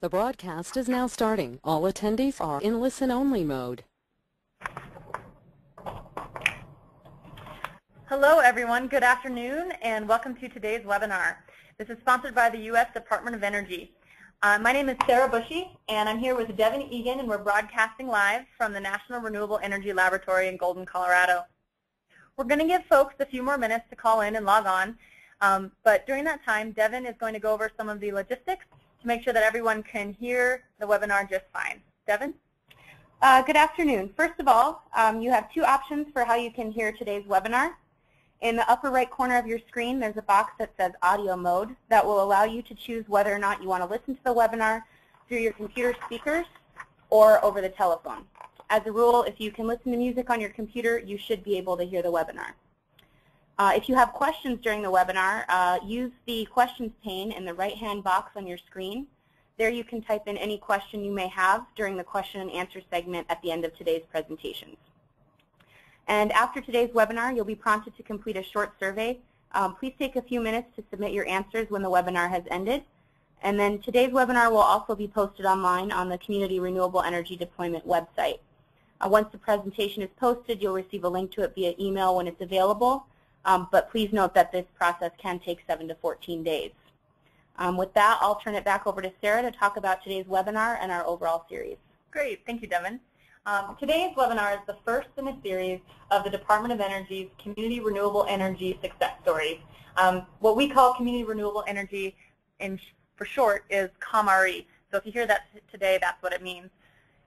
The broadcast is now starting. All attendees are in listen-only mode. Hello everyone, good afternoon and welcome to today's webinar. This is sponsored by the U.S. Department of Energy. My name is Sarah Bushy and I'm here with Devin Egan and we're broadcasting live from the National Renewable Energy Laboratory in Golden, Colorado. We're going to give folks a few more minutes to call in and log on, but during that time Devin is going to go over some of the logistics to make sure that everyone can hear the webinar just fine. Devin? Good afternoon. First of all, you have two options for how you can hear today's webinar. In the upper right corner of your screen, there's a box that says audio mode that will allow you to choose whether or not you want to listen to the webinar through your computer speakers or over the telephone. As a rule, if you can listen to music on your computer, you should be able to hear the webinar. If you have questions during the webinar, use the questions pane in the right-hand box on your screen. There you can type in any question you may have during the question and answer segment at the end of today's presentations. And after today's webinar, you'll be prompted to complete a short survey. Please take a few minutes to submit your answers when the webinar has ended. And then today's webinar will also be posted online on the Community Renewable Energy Deployment website. Once the presentation is posted, you'll receive a link to it via email when it's available. But please note that this process can take 7 to 14 days. With that, I'll turn it back over to Sarah to talk about today's webinar and our overall series. Great, thank you, Devin. Today's webinar is the first in a series of the Department of Energy's Community Renewable Energy Success Stories. What we call Community Renewable Energy, for short, is ComRE. So if you hear that today, that's what it means.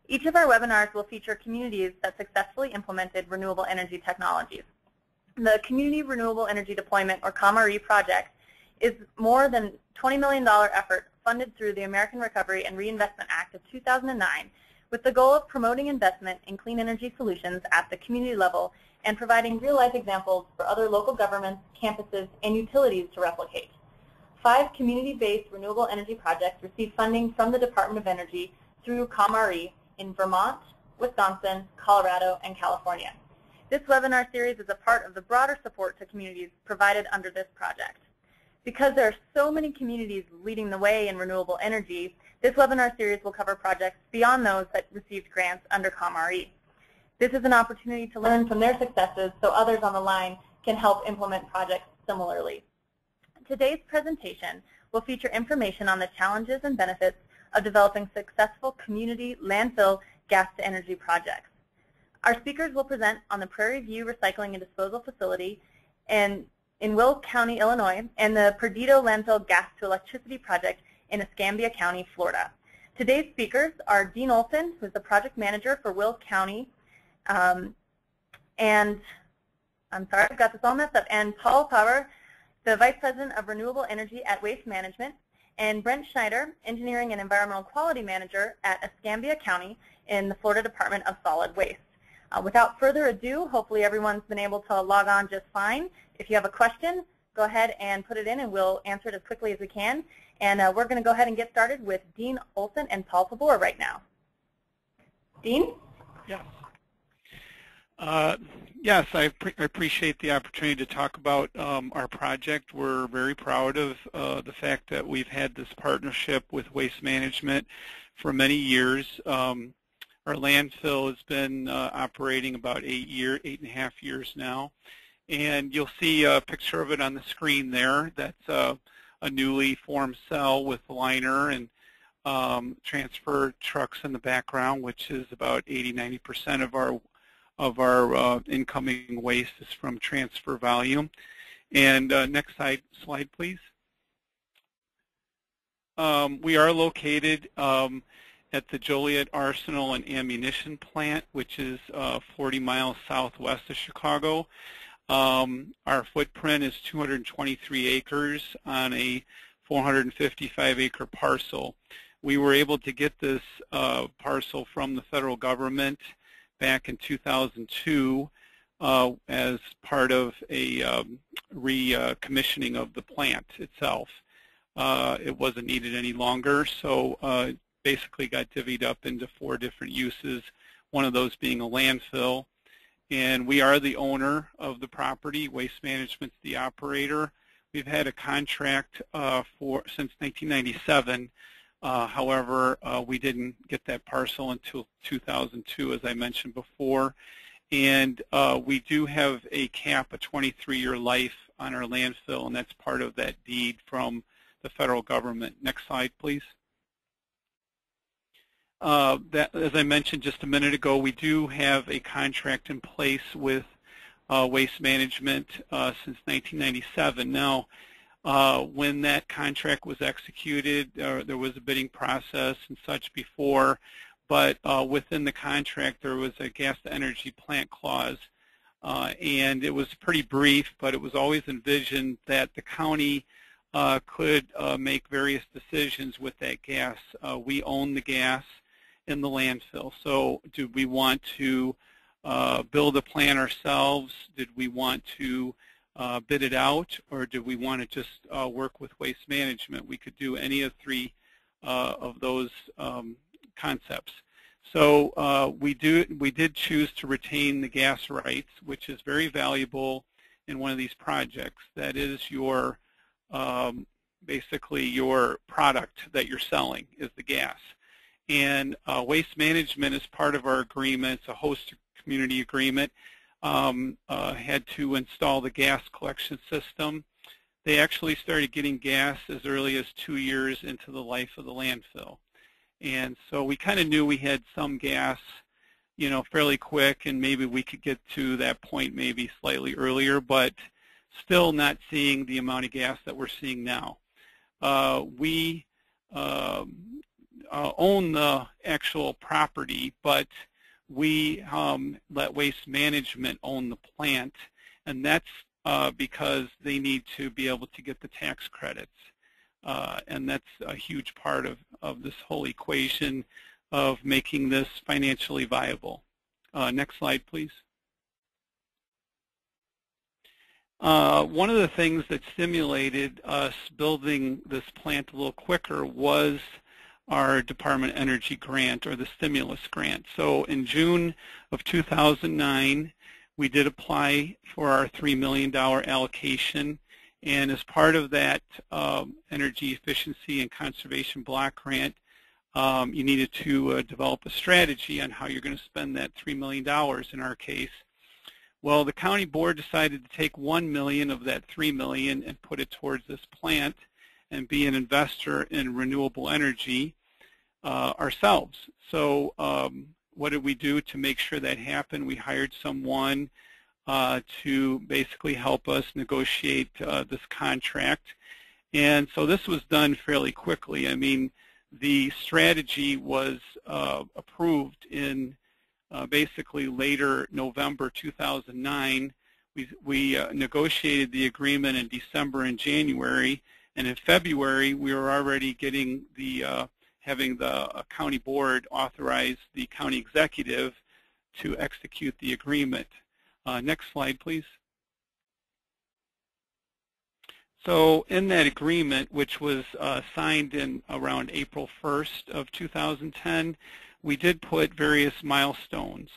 Each of our webinars will feature communities that successfully implemented renewable energy technologies. The Community Renewable Energy Deployment, or ComRE project, is more than $20 million effort funded through the American Recovery and Reinvestment Act of 2009 with the goal of promoting investment in clean energy solutions at the community level and providing real-life examples for other local governments, campuses, and utilities to replicate. 5 community-based renewable energy projects received funding from the Department of Energy through ComRE in Vermont, Wisconsin, Colorado, and California. This webinar series is a part of the broader support to communities provided under this project. Because there are so many communities leading the way in renewable energy, this webinar series will cover projects beyond those that received grants under ComRE. This is an opportunity to learn from their successes so others on the line can help implement projects similarly. Today's presentation will feature information on the challenges and benefits of developing successful community landfill gas-to-energy projects. Our speakers will present on the Prairie View Recycling and Disposal Facility in Will County, Illinois, and the Perdido Landfill Gas-to-Electricity Project in Escambia County, Florida. Today's speakers are Dean Olson, who is the project manager for Will County, and I'm sorry, I've got this all messed up, and Paul Power, the Vice President of Renewable Energy at Waste Management, and Brent Schneider, Engineering and Environmental Quality Manager at Escambia County in the Florida Department of Solid Waste. Without further ado, hopefully everyone's been able to log on just fine. If you have a question, go ahead and put it in and we'll answer it as quickly as we can. And we're going to go ahead and get started with Dean Olson and Paul Pabor right now. Dean? Yes. Yes, I appreciate the opportunity to talk about our project. We're very proud of the fact that we've had this partnership with Waste Management for many years. Our landfill has been operating about 8.5 years now. And you'll see a picture of it on the screen there. That's a newly formed cell with liner and transfer trucks in the background, which is about 80–90% of our incoming waste is from transfer volume. And next slide, please. We are located at the Joliet Arsenal and Ammunition Plant, which is 40 miles southwest of Chicago. Our footprint is 223 acres on a 455-acre parcel. We were able to get this parcel from the federal government back in 2002 as part of a recommissioning of the plant itself. It wasn't needed any longer, so basically got divvied up into 4 different uses, one of those being a landfill. And we are the owner of the property. Waste Management's the operator. We've had a contract since 1997 However, we didn't get that parcel until 2002, as I mentioned before. And we do have a cap, a 23-year life on our landfill, and that's part of that deed from the federal government. Next slide, please. As I mentioned just a minute ago, we do have a contract in place with Waste Management since 1997. Now, when that contract was executed, there was a bidding process and such before, but within the contract there was a gas-to-energy plant clause, and it was pretty brief, but it was always envisioned that the county could make various decisions with that gas. We own the gas in the landfill, so do we want to build a plant ourselves? Did we want to bid it out, or do we want to just work with Waste Management? We could do any of three of those concepts. So we did choose to retain the gas rights, which is very valuable in one of these projects. That is your basically your product that you're selling is the gas. And Waste Management is part of our agreement. It's a host community agreement. Had to install the gas collection system. They actually started getting gas as early as 2 years into the life of the landfill. And so we kind of knew we had some gas, you know, fairly quick, and maybe we could get to that point maybe slightly earlier, but still not seeing the amount of gas that we're seeing now. We own the actual property, but we let Waste Management own the plant, and that's because they need to be able to get the tax credits. And that's a huge part of this whole equation of making this financially viable. Next slide, please. One of the things that stimulated us building this plant a little quicker was our Department of Energy grant, or the stimulus grant. So in June of 2009, we did apply for our $3 million allocation, and as part of that energy efficiency and conservation block grant, you needed to develop a strategy on how you're going to spend that $3 million in our case. Well, the county board decided to take $1 million of that $3 million and put it towards this plant and be an investor in renewable energy ourselves. So what did we do to make sure that happened? We hired someone to basically help us negotiate this contract. And so this was done fairly quickly. I mean, the strategy was approved in basically later November 2009. We negotiated the agreement in December and January, and in February we were already getting the having the county board authorize the county executive to execute the agreement. Next slide, please. So in that agreement, which was signed in around April 1st of 2010, we did put various milestones,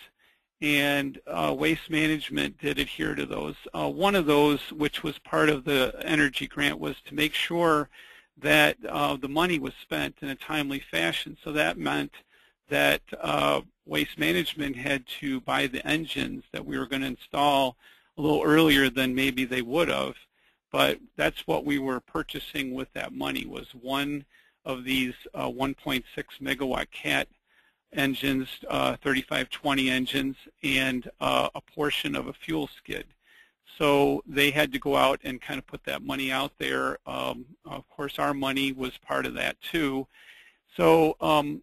and Waste Management did adhere to those. One of those, which was part of the energy grant, was to make sure that the money was spent in a timely fashion. So that meant that Waste Management had to buy the engines that we were going to install a little earlier than maybe they would have. But that's what we were purchasing with that money, was one of these 1.6 megawatt CAT engines, 3520 engines, and a portion of a fuel skid. So they had to go out and kind of put that money out there. Of course, our money was part of that too. So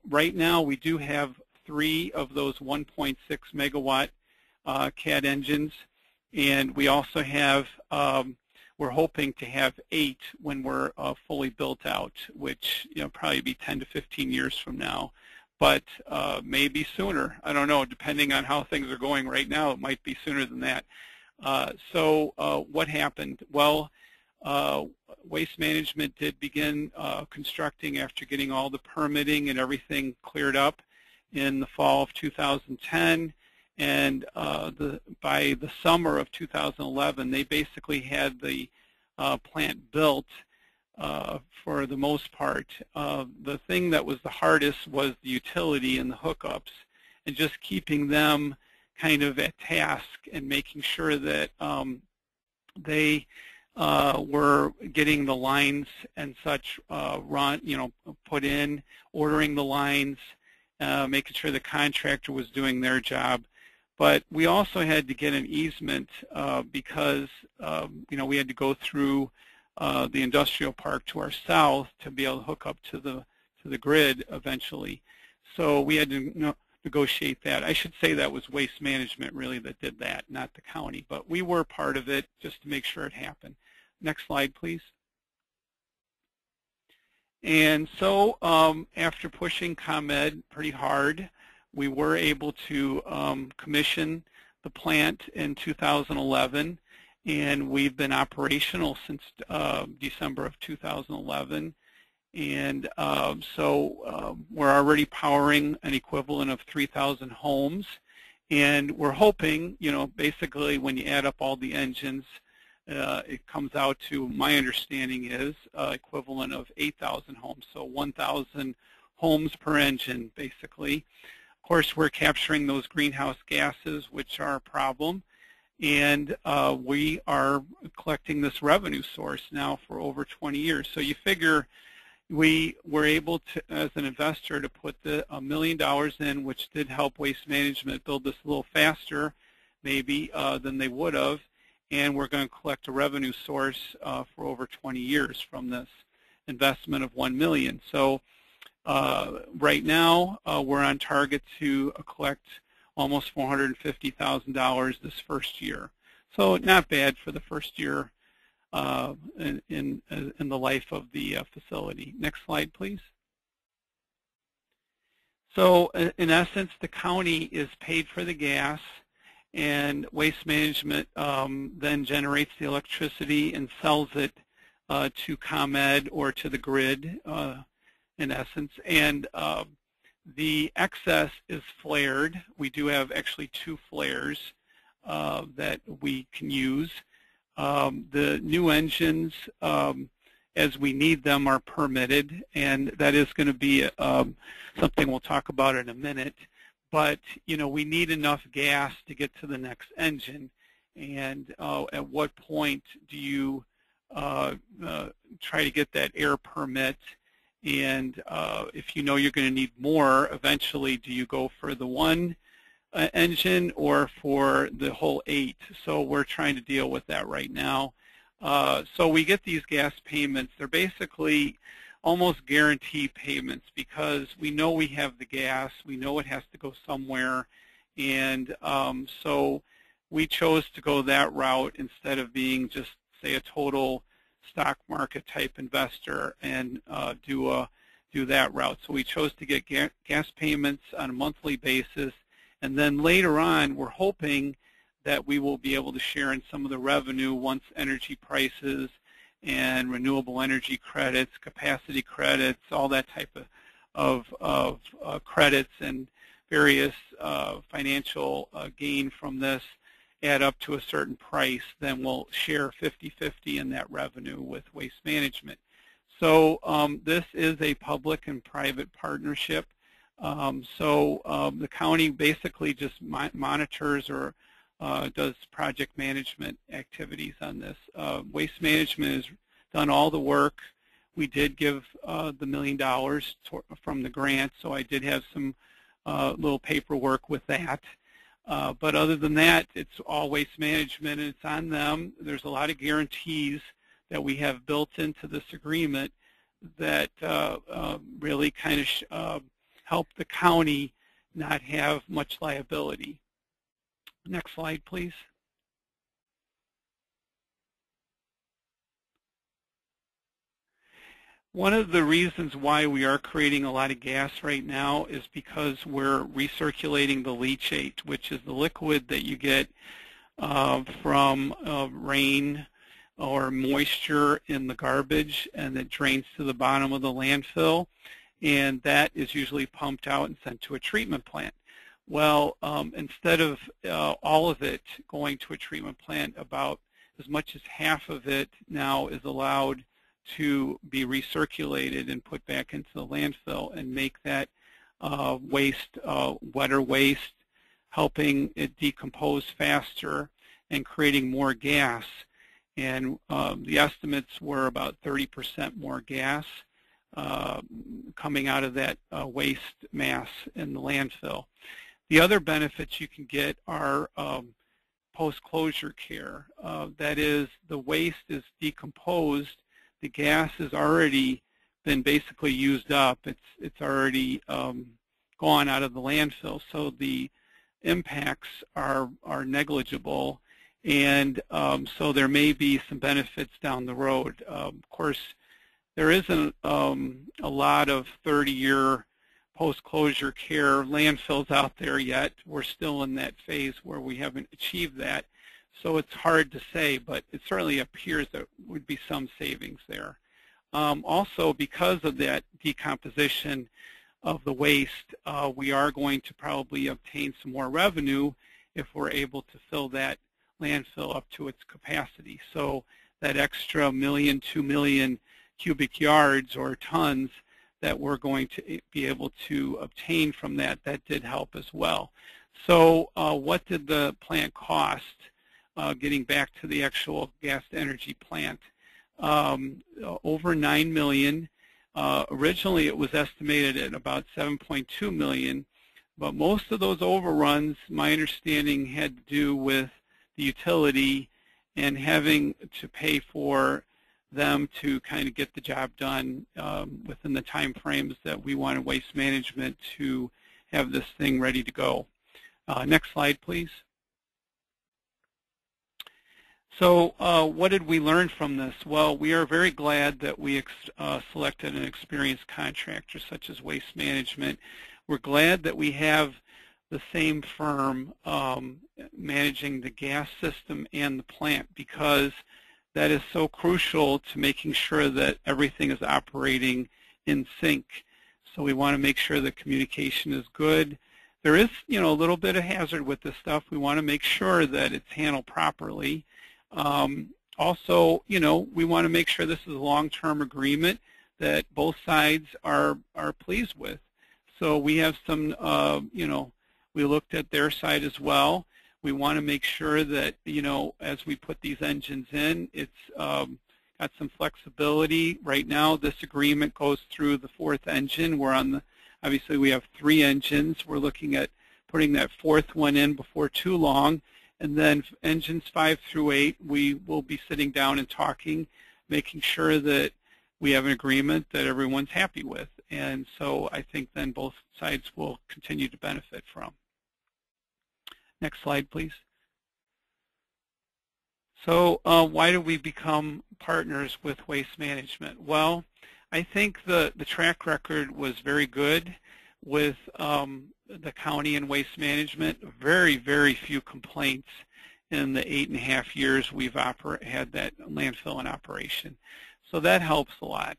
right now we do have 3 of those 1.6 megawatt CAT engines, and we also have, we're hoping to have 8 when we're fully built out, which probably be 10 to 15 years from now, but maybe sooner. I don't know, depending on how things are going right now, it might be sooner than that. So what happened? Well, Waste Management did begin constructing after getting all the permitting and everything cleared up in the fall of 2010, and by the summer of 2011, they basically had the plant built for the most part. The thing that was the hardest was the utility and the hookups, and just keeping them kind of at task and making sure that they were getting the lines and such put in, ordering the lines, making sure the contractor was doing their job. But we also had to get an easement because we had to go through the industrial park to our south to be able to hook up to the grid eventually. So we had to negotiate that. I should say that was Waste Management really that did that, not the county. But we were part of it just to make sure it happened. Next slide, please. And so after pushing ComEd pretty hard, we were able to commission the plant in 2011, and we've been operational since December of 2011. And so we're already powering an equivalent of 3,000 homes, and we're hoping, basically when you add up all the engines, it comes out to, my understanding is, equivalent of 8,000 homes, so 1,000 homes per engine, basically. Of course, we're capturing those greenhouse gases, which are a problem, and we are collecting this revenue source now for over 20 years. So you figure we were able to, as an investor, to put the $1 million in, which did help Waste Management build this a little faster, maybe, than they would have. And we're going to collect a revenue source for over 20 years from this investment of $1 million. So right now we're on target to collect almost $450,000 this first year. So not bad for the first year in the life of the facility. Next slide, please. So in essence, the county is paid for the gas, and Waste Management then generates the electricity and sells it to ComEd or to the grid, in essence. And the excess is flared. We do have actually 2 flares that we can use. The new engines, as we need them, are permitted, and that is going to be something we'll talk about in a minute. But we need enough gas to get to the next engine, and at what point do you try to get that air permit? And if you know you're going to need more, eventually, do you go for the 1 engine or for the whole 8? So we're trying to deal with that right now. So we get these gas payments. They're basically almost guaranteed payments because we know we have the gas, we know it has to go somewhere, and so we chose to go that route instead of being just, say, a total stock market type investor and do that route. So we chose to get gas payments on a monthly basis, and then later on we're hoping that we will be able to share in some of the revenue once energy prices and renewable energy credits, capacity credits, all that type of credits and various financial gain from this add up to a certain price, then we'll share 50-50 in that revenue with Waste Management. So this is a public and private partnership. The county basically just monitors or does project management activities on this. Waste Management has done all the work. We did give the $1 million from the grant, so I did have some little paperwork with that. But other than that, it's all Waste Management, and it's on them. There's a lot of guarantees that we have built into this agreement that really kind of help the county not have much liability. Next slide, please. One of the reasons why we are creating a lot of gas right now is because we're recirculating the leachate, which is the liquid that you get from rain or moisture in the garbage, and it drains to the bottom of the landfill, and that is usually pumped out and sent to a treatment plant. Well, instead of all of it going to a treatment plant, about as much as half of it now is allowed to be recirculated and put back into the landfill and make that waste wetter waste, helping it decompose faster and creating more gas. And the estimates were about 30% more gas coming out of that waste mass in the landfill. The other benefits you can get are post-closure care. That is, the waste is decomposed, the gas has already been basically used up, it's already gone out of the landfill, so the impacts are negligible, and so there may be some benefits down the road. Of course, there isn't a lot of 30-year post-closure care landfills out there yet. We're still in that phase where we haven't achieved that, so it's hard to say, but it certainly appears there would be some savings there. Also, because of that decomposition of the waste, we are going to probably obtain some more revenue if we're able to fill that landfill up to its capacity. So that extra 1 million, 2 million cubic yards or tons that we're going to be able to obtain from that did help as well. So what did the plant cost, getting back to the actual gas-to-energy plant? Over $9 million. Originally it was estimated at about $7.2 million, but most of those overruns, my understanding, had to do with the utility and having to pay for them to kind of get the job done within the time frames that we wanted Waste Management to have this thing ready to go. Next slide, please. So what did we learn from this? Well, we are very glad that we selected an experienced contractor such as Waste Management. We're glad that we have the same firm managing the gas system and the plant, because that is so crucial to making sure that everything is operating in sync. So we want to make sure that communication is good. There is, a little bit of hazard with this stuff. We want to make sure that it's handled properly. Also, we want to make sure this is a long-term agreement that both sides are pleased with. So we have some, we looked at their side as well. We want to make sure that, as we put these engines in, it's got some flexibility. Right now, this agreement goes through the 4th engine. We're on obviously we have 3 engines. We're looking at putting that 4th one in before too long. And then engines 5 through 8, we will be sitting down and talking, making sure that we have an agreement that everyone's happy with. And so I think then both sides will continue to benefit from. Next slide, please. So why do we become partners with Waste Management? Well, I think the track record was very good with the county and Waste Management. Very, very few complaints in the 8.5 years we've had that landfill in operation. So that helps a lot.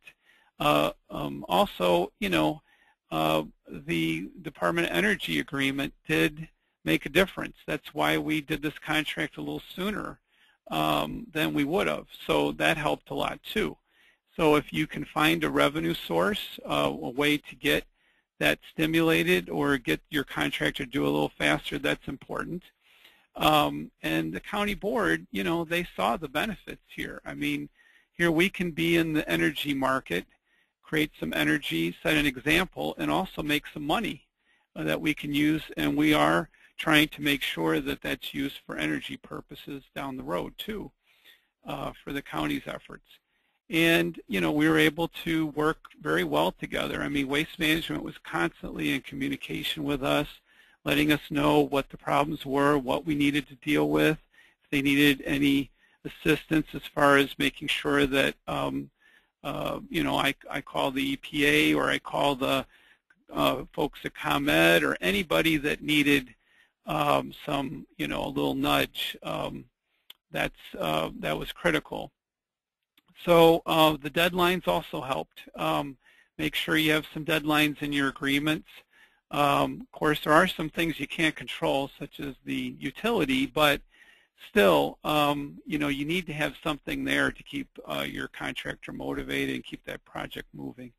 Also, the Department of Energy agreement did make a difference. That's why we did this contract a little sooner than we would have. So that helped a lot too. So if you can find a revenue source, a way to get that stimulated or get your contractor to do a little faster, that's important. And the county board, they saw the benefits here. I mean, here we can be in the energy market, create some energy, set an example, and also make some money that we can use, and we are trying to make sure that that's used for energy purposes down the road too, for the county's efforts. And, we were able to work very well together. I mean, Waste Management was constantly in communication with us, letting us know what the problems were, what we needed to deal with, if they needed any assistance as far as making sure that, I call the EPA or I call the folks at ComEd or anybody that needed some, a little nudge. That was critical. So the deadlines also helped. Make sure you have some deadlines in your agreements. Of course, there are some things you can't control, such as the utility, but still, you know, you need to have something there to keep your contractor motivated and keep that project moving.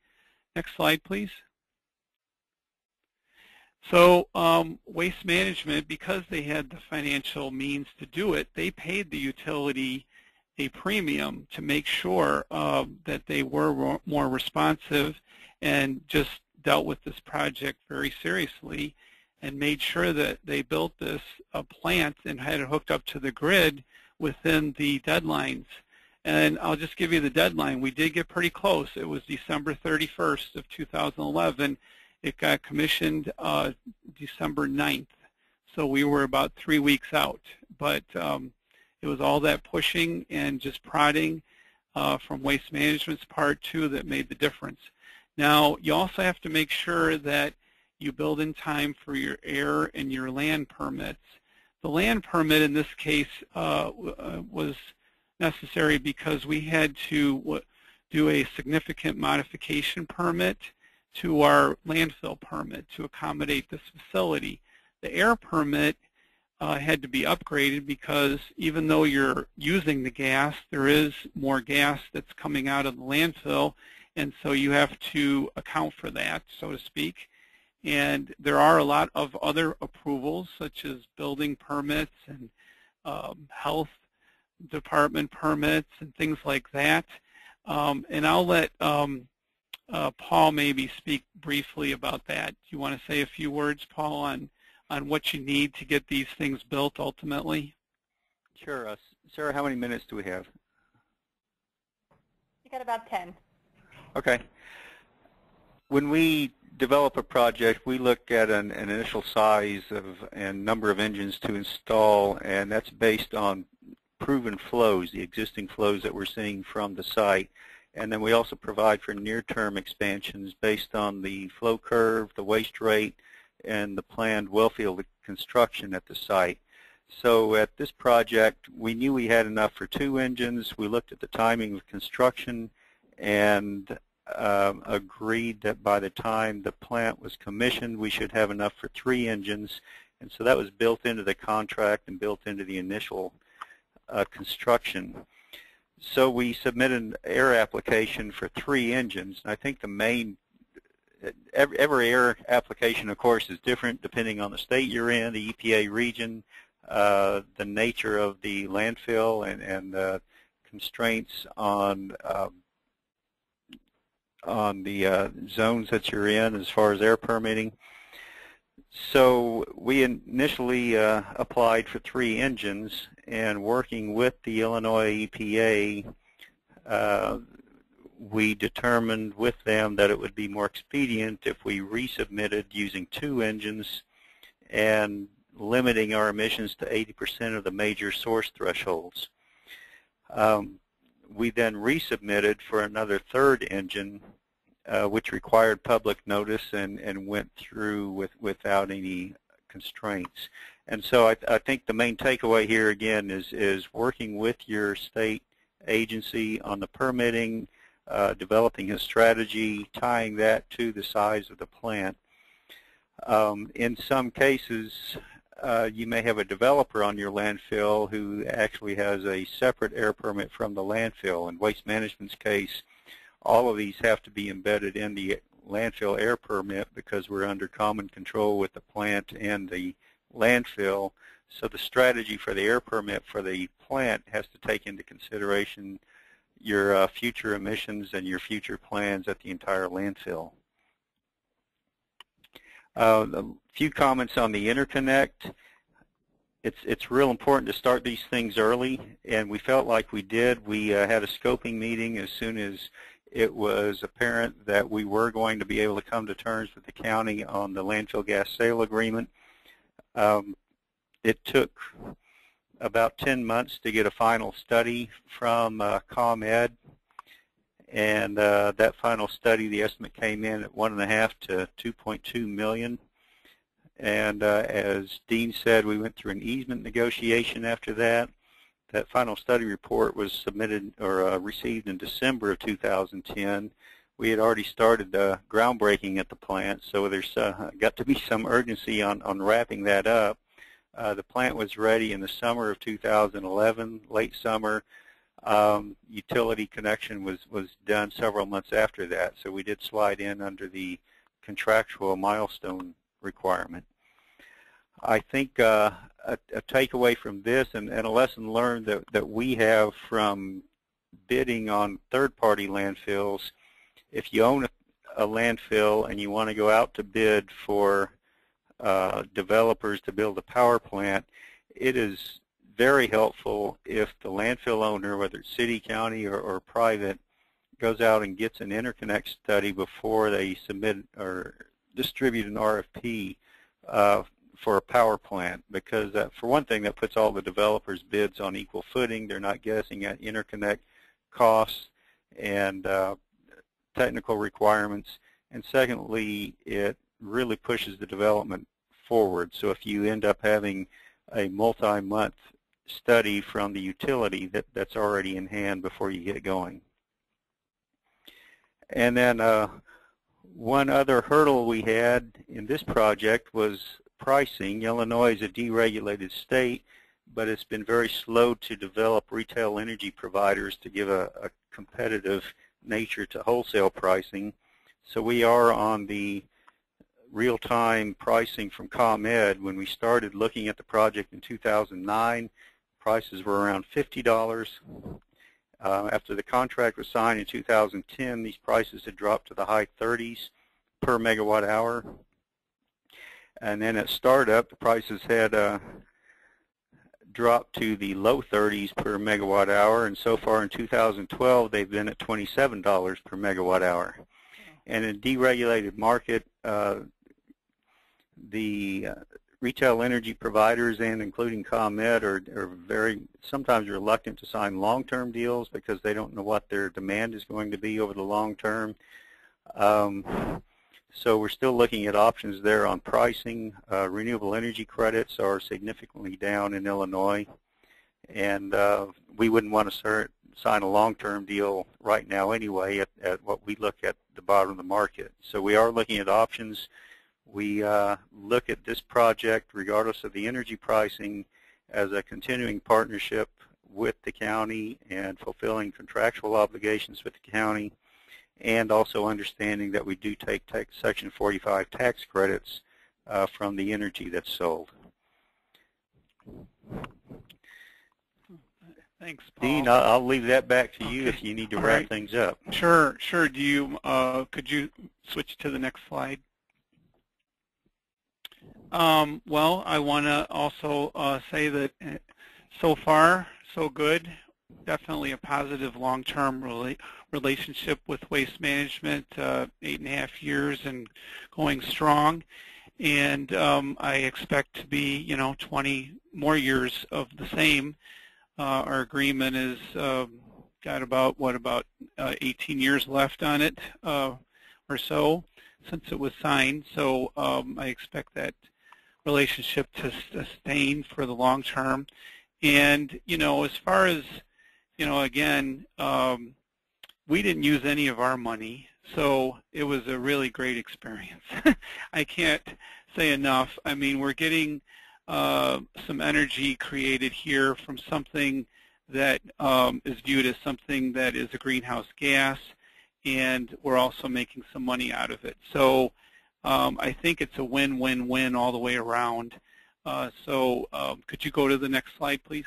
Next slide, please. So Waste Management, because they had the financial means to do it, they paid the utility a premium to make sure that they were more responsive and just dealt with this project very seriously and made sure that they built this plant and had it hooked up to the grid within the deadlines. And I'll just give you the deadline. We did get pretty close. It was December 31st of 2011. It got commissioned December 9th. So we were about 3 weeks out. But it was all that pushing and just prodding from Waste Management's part, too, that made the difference. Now, you also have to make sure that you build in time for your air and your land permits. The land permit in this case was necessary because we had to do a significant modification permit to our landfill permit to accommodate this facility. The air permit had to be upgraded because even though you're using the gas, there is more gas that's coming out of the landfill, and so you have to account for that, so to speak. And there are a lot of other approvals, such as building permits and health department permits and things like that. And I'll let Paul maybe speak briefly about that. Do you want to say a few words, Paul, on what you need to get these things built ultimately? Sure. Sarah, how many minutes do we have? You got about 10. Okay. When we develop a project, we look at an initial size and number of engines to install, and that's based on proven flows, the existing flows that we're seeing from the site. And then we also provide for near-term expansions based on the flow curve, the waste rate, and the planned wellfield construction at the site. So at this project, we knew we had enough for 2 engines. We looked at the timing of construction and agreed that by the time the plant was commissioned, we should have enough for 3 engines. And so that was built into the contract and built into the initial construction. So we submitted an air application for 3 engines. I think the main, every air application, of course, is different depending on the state you're in, the EPA region, the nature of the landfill, and constraints on the zones that you're in as far as air permitting. So we initially applied for 3 engines, and working with the Illinois EPA, we determined with them that it would be more expedient if we resubmitted using 2 engines and limiting our emissions to 80% of the major source thresholds. We then resubmitted for another 3rd engine, which required public notice and went through without any constraints. And so I think the main takeaway here again is working with your state agency on the permitting, developing a strategy, tying that to the size of the plant. In some cases, you may have a developer on your landfill who actually has a separate air permit from the landfill. In Waste Management's case, all of these have to be embedded in the landfill air permit because we're under common control with the plant and the landfill. So the strategy for the air permit for the plant has to take into consideration your future emissions and your future plans at the entire landfill. A few comments on the interconnect. It's real important to start these things early, and we felt like we did. We had a scoping meeting as soon as it was apparent that we were going to be able to come to terms with the county on the landfill gas sale agreement. It took about 10 months to get a final study from ComEd, and that final study, the estimate came in at $1.5 to $2.2 million. And as Dean said, we went through an easement negotiation after that. That final study report was submitted or received in December of 2010. We had already started the groundbreaking at the plant, so there's got to be some urgency on wrapping that up. The plant was ready in the summer of 2011, late summer. Utility connection was done several months after that, so we did slide in under the contractual milestone requirement. I think a takeaway from this and a lesson learned that we have from bidding on third-party landfills, if you own a landfill and you want to go out to bid for developers to build a power plant, it is very helpful if the landfill owner, whether it's city, county, or private, goes out and gets an interconnect study before they submit or distribute an RFP for a power plant, because for one thing, that puts all the developers' bids on equal footing. They're not guessing at interconnect costs and technical requirements. And secondly, it really pushes the development forward. So if you end up having a multi-month study from the utility, that's already in hand before you get going. And then one other hurdle we had in this project was pricing. Illinois is a deregulated state, but it's been very slow to develop retail energy providers to give a competitive nature to wholesale pricing. So we are on the real-time pricing from ComEd. When we started looking at the project in 2009, prices were around $50. After the contract was signed in 2010, these prices had dropped to the high 30s per megawatt hour. And then at startup, the prices had dropped to the low 30s per megawatt hour, and so far in 2012, they've been at $27 per megawatt hour. And in a deregulated market, the retail energy providers, and including ComEd, are sometimes reluctant to sign long-term deals because they don't know what their demand is going to be over the long term. So we're still looking at options there on pricing. Renewable energy credits are significantly down in Illinois, and we wouldn't want to sign a long-term deal right now anyway at what we look at the bottom of the market. So we are looking at options. We look at this project, regardless of the energy pricing, as a continuing partnership with the county and fulfilling contractual obligations with the county, and also understanding that we do take Section 45 tax credits from the energy that's sold. Thanks, Paul. Dean, I'll leave that back to you if you need to wrap things up. Sure. Do you could you switch to the next slide? Well, I want to also say that so far, so good. Definitely a positive long-term relationship with Waste Management, 8.5 years and going strong. And I expect to be, 20 more years of the same. Our agreement is got about 18 years left on it or so since it was signed. So I expect that relationship to sustain for the long term. And, as far as, again, we didn't use any of our money, so it was a really great experience. I can't say enough. I mean, we're getting some energy created here from something that is viewed as something that is a greenhouse gas, and we're also making some money out of it. So I think it's a win-win-win all the way around. Could you go to the next slide, please?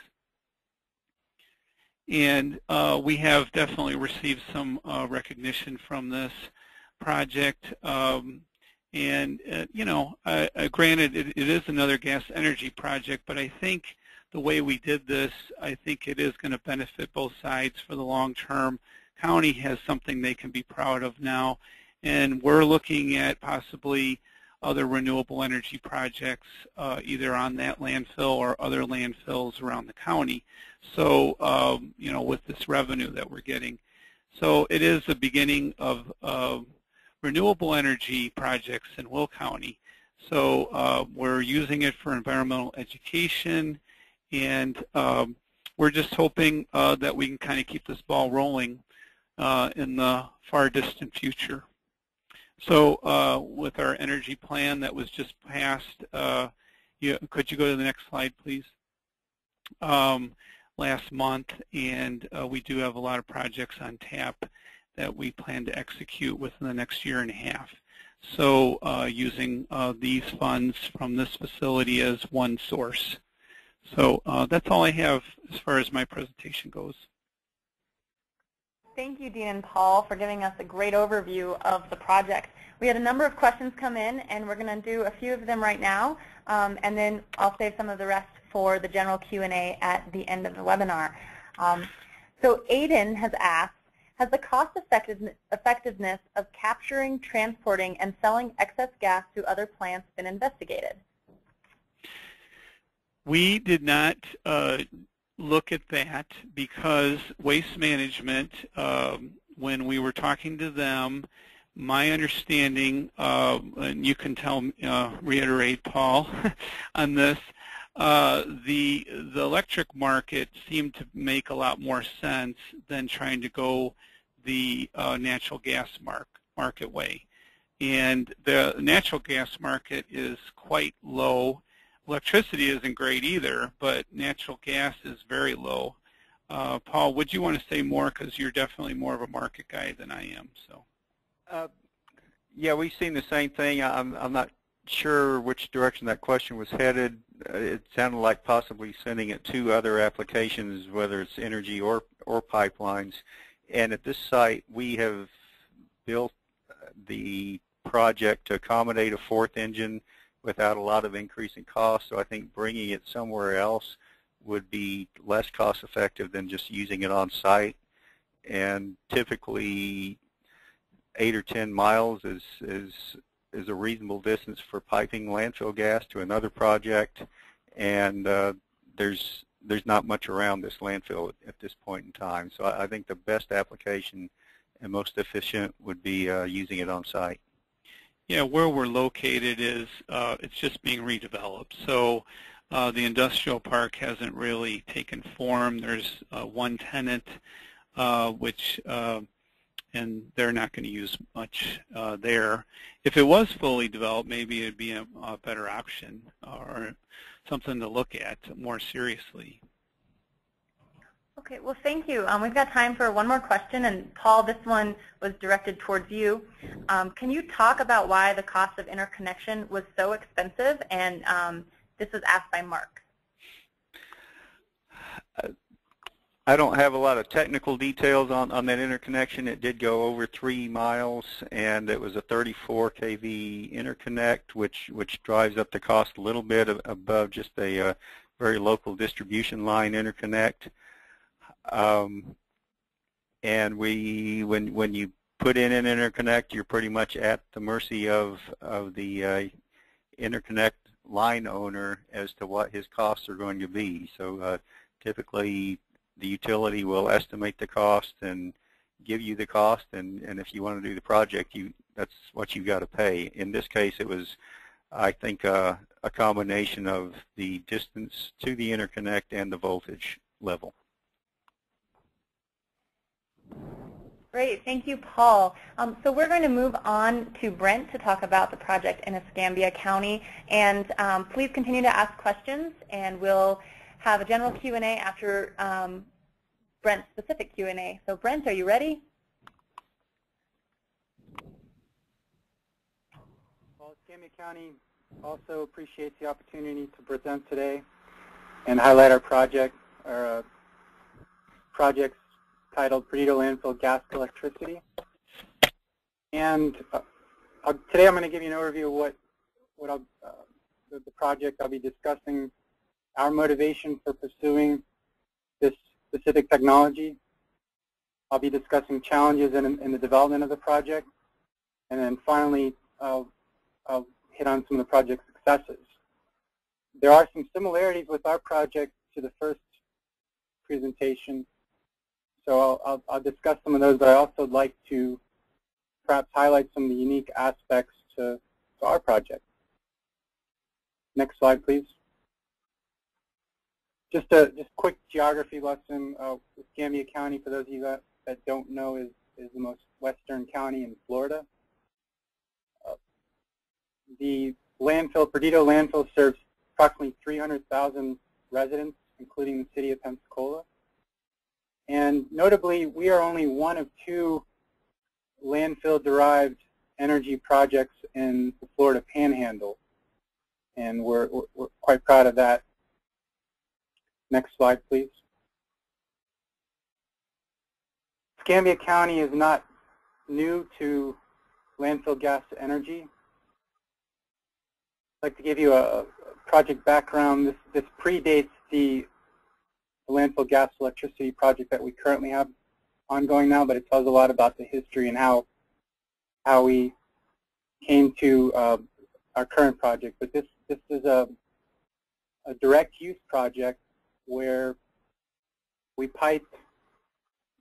And we have definitely received some recognition from this project. Granted, it is another gas energy project, but I think the way we did this, I think it is going to benefit both sides for the long term. County has something they can be proud of now, and we're looking at possibly other renewable energy projects either on that landfill or other landfills around the county. So, with this revenue that we're getting. So it is the beginning of renewable energy projects in Will County. So we're using it for environmental education, and we're just hoping that we can kind of keep this ball rolling in the far distant future. So with our energy plan that was just passed could you go to the next slide, please? Last month, and we do have a lot of projects on tap that we plan to execute within the next year and a half. So using these funds from this facility as one source. So that's all I have as far as my presentation goes. Thank you, Dean and Paul, for giving us a great overview of the project. We had a number of questions come in, and we're going to do a few of them right now, and then I'll save some of the rest for the general Q&A at the end of the webinar. So Aiden has asked, has the cost effectiveness of capturing, transporting, and selling excess gas to other plants been investigated? We did not look at that because Waste Management, when we were talking to them, my understanding, and you can reiterate, Paul, on this, the electric market seemed to make a lot more sense than trying to go the natural gas market way. And the natural gas market is quite low. Electricity isn't great either, but natural gas is very low. Paul, would you want to say more, because you're definitely more of a market guy than I am. So. Yeah, we've seen the same thing. I'm not sure which direction that question was headed. It sounded like possibly sending it to other applications, whether it's energy or pipelines. And at this site, we have built the project to accommodate a fourth engine without a lot of increase in cost. So I think bringing it somewhere else would be less cost effective than just using it on site. And typically 8 or 10 miles is a reasonable distance for piping landfill gas to another project, and there's not much around this landfill at this point in time. So I think the best application and most efficient would be using it on site. Yeah, where we're located is it's just being redeveloped. So the industrial park hasn't really taken form. There's one tenant, and they're not going to use much there. If it was fully developed, maybe it'd be a better option or something to look at more seriously. Okay, well, thank you. We've got time for one more question, and Paul, this one was directed towards you. Can you talk about why the cost of interconnection was so expensive? And this was asked by Mark. I don't have a lot of technical details on that interconnection. It did go over 3 miles, and it was a 34 kV interconnect, which drives up the cost a little bit above just a very local distribution line interconnect. And when you put in an interconnect, you're pretty much at the mercy of the interconnect line owner as to what his costs are going to be. So typically the utility will estimate the cost and give you the cost, and if you want to do the project, that's what you've got to pay. In this case, it was, I think, a combination of the distance to the interconnect and the voltage level. Great, thank you, Paul. So we're going to move on to Brent to talk about the project in Escambia County, and please continue to ask questions, and we'll have a general Q&A after Brent's specific Q&A. So Brent, are you ready? Well, Escambia County also appreciates the opportunity to present today and highlight our projects titled Perdido Landfill Gas to Electricity. And today I'm going to give you an overview of the project. I'll be discussing our motivation for pursuing this specific technology. I'll be discussing challenges in the development of the project. And then finally, I'll hit on some of the project's successes. There are some similarities with our project to the first presentation. So I'll discuss some of those, but I also would like to perhaps highlight some of the unique aspects to our project. Next slide, please. Just a quick geography lesson. Escambia County, for those of you that don't know, is the most western county in Florida. The landfill, Perdido Landfill, serves approximately 300,000 residents, including the city of Pensacola. And notably, we are only one of 2 landfill-derived energy projects in the Florida Panhandle, and we're quite proud of that. Next slide, please. Escambia County is not new to landfill gas to energy. I'd like to give you a project background. This predates the landfill gas electricity project that we currently have ongoing now, but it tells a lot about the history and how we came to our current project. But this is a direct use project where we pipe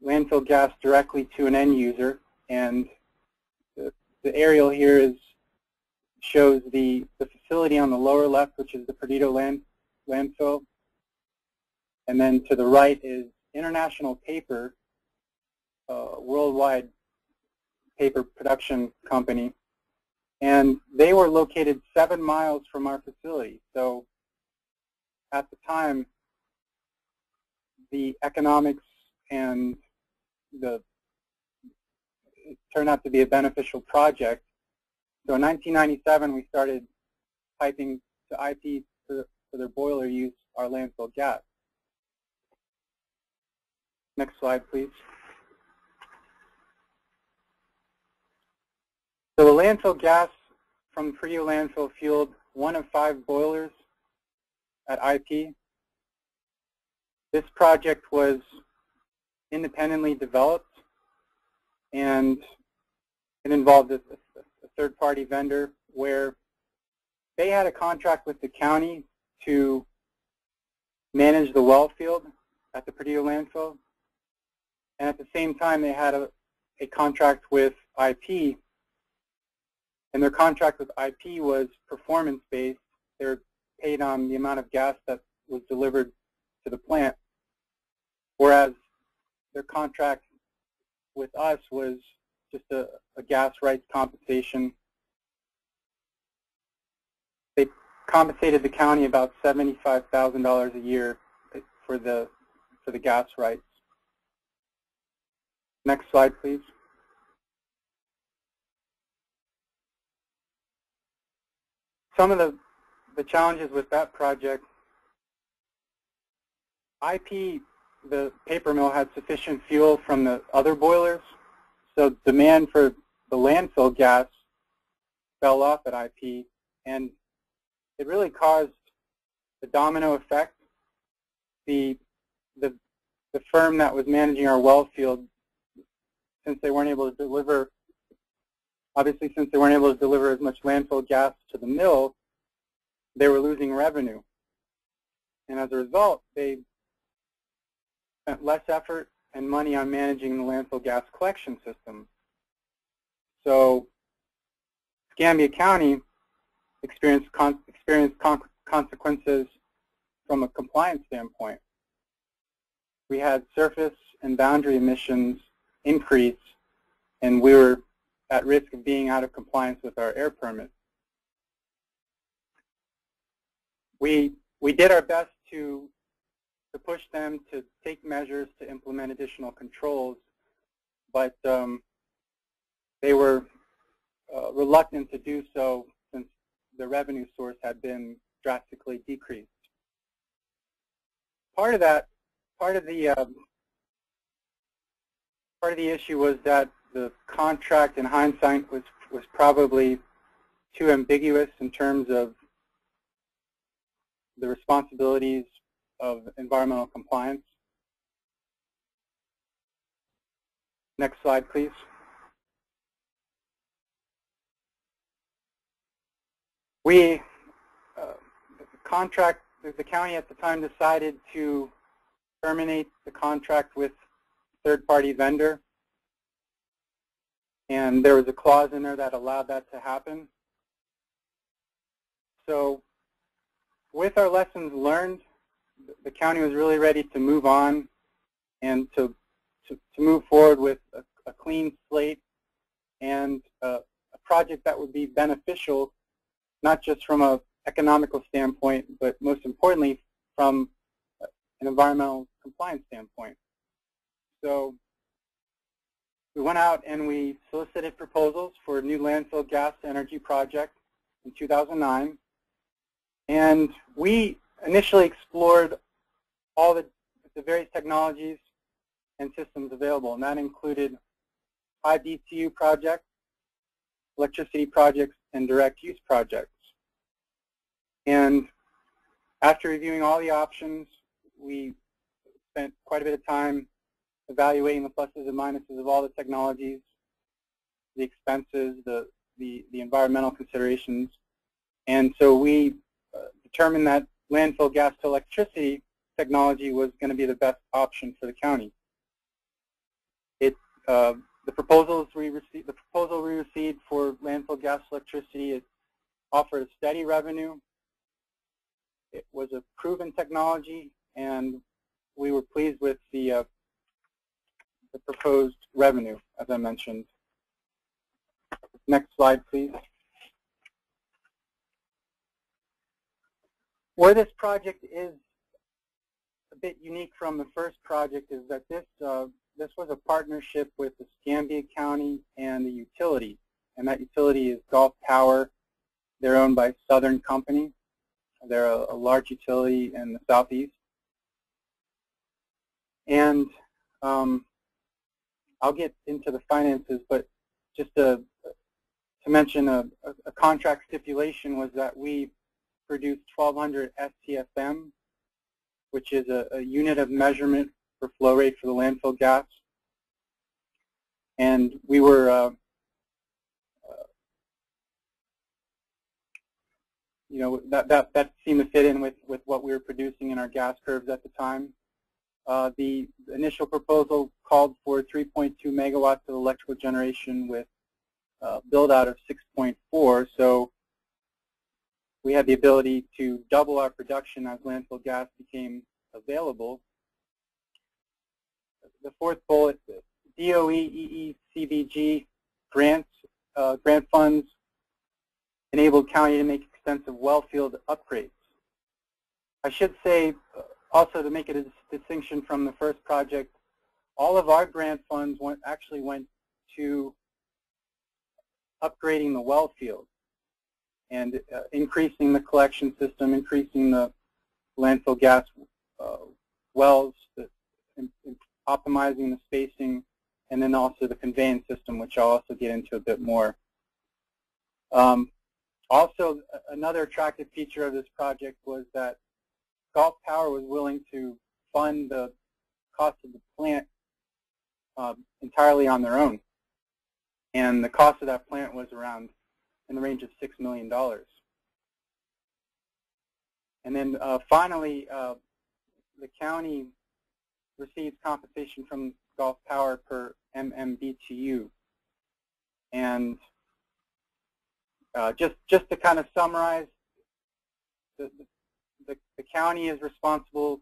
landfill gas directly to an end user, and the aerial here shows the facility on the lower left, which is the Perdido landfill, and then to the right is International Paper, worldwide paper production company, and they were located 7 miles from our facility. So at the time, the economics and it turned out to be a beneficial project. So in 1997, we started piping to IP for their boiler use our landfill gas. Next slide, please. So the landfill gas from the Perdido landfill fueled 1 of 5 boilers at IP. This project was independently developed, and it involved a third-party vendor where they had a contract with the county to manage the well field at the Perdido landfill, and at the same time they had a contract with IP, and their contract with IP was performance-based. They were paid on the amount of gas that was delivered to the plant, whereas their contract with us was just a gas rights compensation. They compensated the county about $75,000 a year for the gas rights. Next slide, please. Some of the challenges with that project: IP, the paper mill, had sufficient fuel from the other boilers, so demand for the landfill gas fell off at IP, and it really caused the domino effect. The firm that was managing our well field, since they weren't able to deliver, obviously since they weren't able to deliver as much landfill gas to the mill, they were losing revenue. And as a result, they spent less effort and money on managing the landfill gas collection system. So Escambia County experienced consequences from a compliance standpoint. We had surface and boundary emissions increase, and we were at risk of being out of compliance with our air permit. We did our best to push them to take measures to implement additional controls, but they were reluctant to do so since the revenue source had been drastically decreased. Part of the issue was that the contract, in hindsight, was probably too ambiguous in terms of the responsibilities of environmental compliance. Next slide, please. The county at the time decided to terminate the contract with third-party vendor, and there was a clause in there that allowed that to happen. So with our lessons learned, the county was really ready to move on and to move forward with a clean slate and a project that would be beneficial, not just from a economical standpoint, but most importantly from an environmental compliance standpoint. So we went out and we solicited proposals for a new landfill gas energy project in 2009. And we initially explored all the various technologies and systems available, and that included high BTU projects, electricity projects, and direct use projects. And after reviewing all the options, we spent quite a bit of time evaluating the pluses and minuses of all the technologies, the expenses, the environmental considerations. And so we determined that landfill gas to electricity technology was going to be the best option for the county. The proposal we received for landfill gas electricity, it offered a steady revenue. It was a proven technology, and we were pleased with the proposed revenue, as I mentioned. Next slide, please. Where this project is a bit unique from the first project is that this was a partnership with Escambia County and the utility, and that utility is Gulf Power. They're owned by Southern Company. They're a large utility in the southeast. And I'll get into the finances, but just to mention a contract stipulation was that we produced 1,200 SCFM, which is a unit of measurement for flow rate for the landfill gas. And we were, you know, that seemed to fit in with what we were producing in our gas curves at the time. The initial proposal called for 3.2 megawatts of electrical generation with build out of 6.4, so we had the ability to double our production as landfill gas became available. The fourth bullet, DOE EECBG grants, grant funds enabled county to make extensive well field upgrades. I should say also, to make it a distinction from the first project, all of our grant funds actually went to upgrading the well field and increasing the collection system, increasing the landfill gas wells, optimizing the spacing, and then also the conveyance system, which I'll also get into a bit more. Also, another attractive feature of this project was that Gulf Power was willing to fund the cost of the plant entirely on their own. And the cost of that plant was around in the range of $6 million. And then finally, the county receives compensation from Gulf Power per MMBTU. And just to kind of summarize, the county is responsible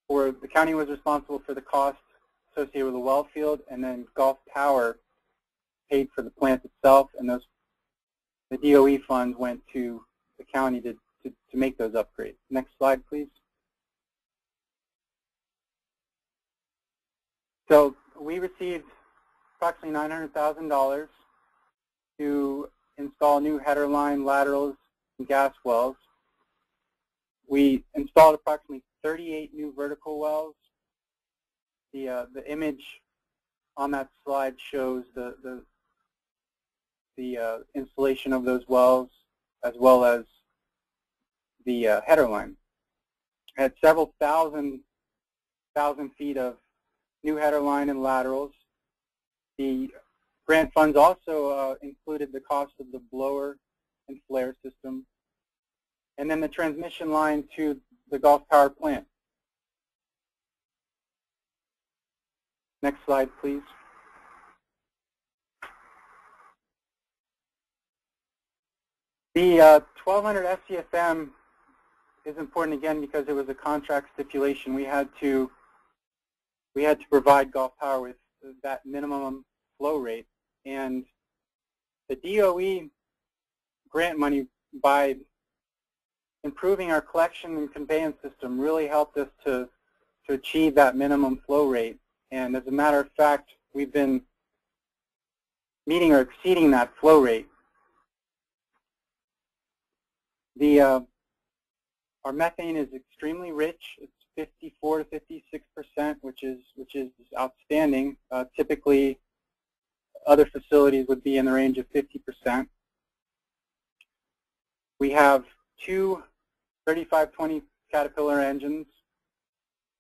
for the cost associated with the well field, and then Gulf Power paid for the plant itself, and the DOE funds went to the county to make those upgrades. Next slide, please. So we received approximately $900,000 to install new header line laterals and gas wells. We installed approximately 38 new vertical wells. The image on that slide shows the installation of those wells as well as the header line. I had several thousand feet of new header line and laterals. The grant funds also included the cost of the blower and flare system, and then the transmission line to the Gulf Power plant. Next slide, please. The 1,200 SCFM is important again because it was a contract stipulation. We had to provide Gulf Power with that minimum flow rate, and the DOE grant money by improving our collection and conveyance system really helped us to achieve that minimum flow rate. And as a matter of fact, we've been meeting or exceeding that flow rate. Our methane is extremely rich. It's 54 to 56%, which is outstanding. Typically, other facilities would be in the range of 50%. We have two 3520 Caterpillar engines,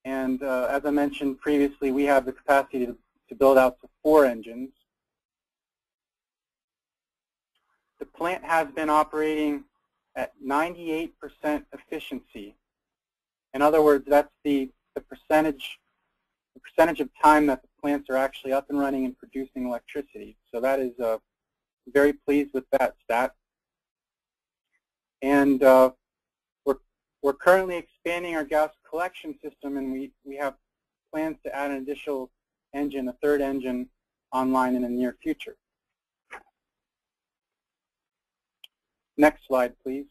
and as I mentioned previously, we have the capacity to build out to 4 engines. The plant has been operating at 98% efficiency. In other words, that's the percentage of time that the plants are actually up and running and producing electricity. So that is very pleased with that stat. And we're currently expanding our gas collection system, and we have plans to add an additional engine, a 3rd engine, online in the near future. Next slide, please.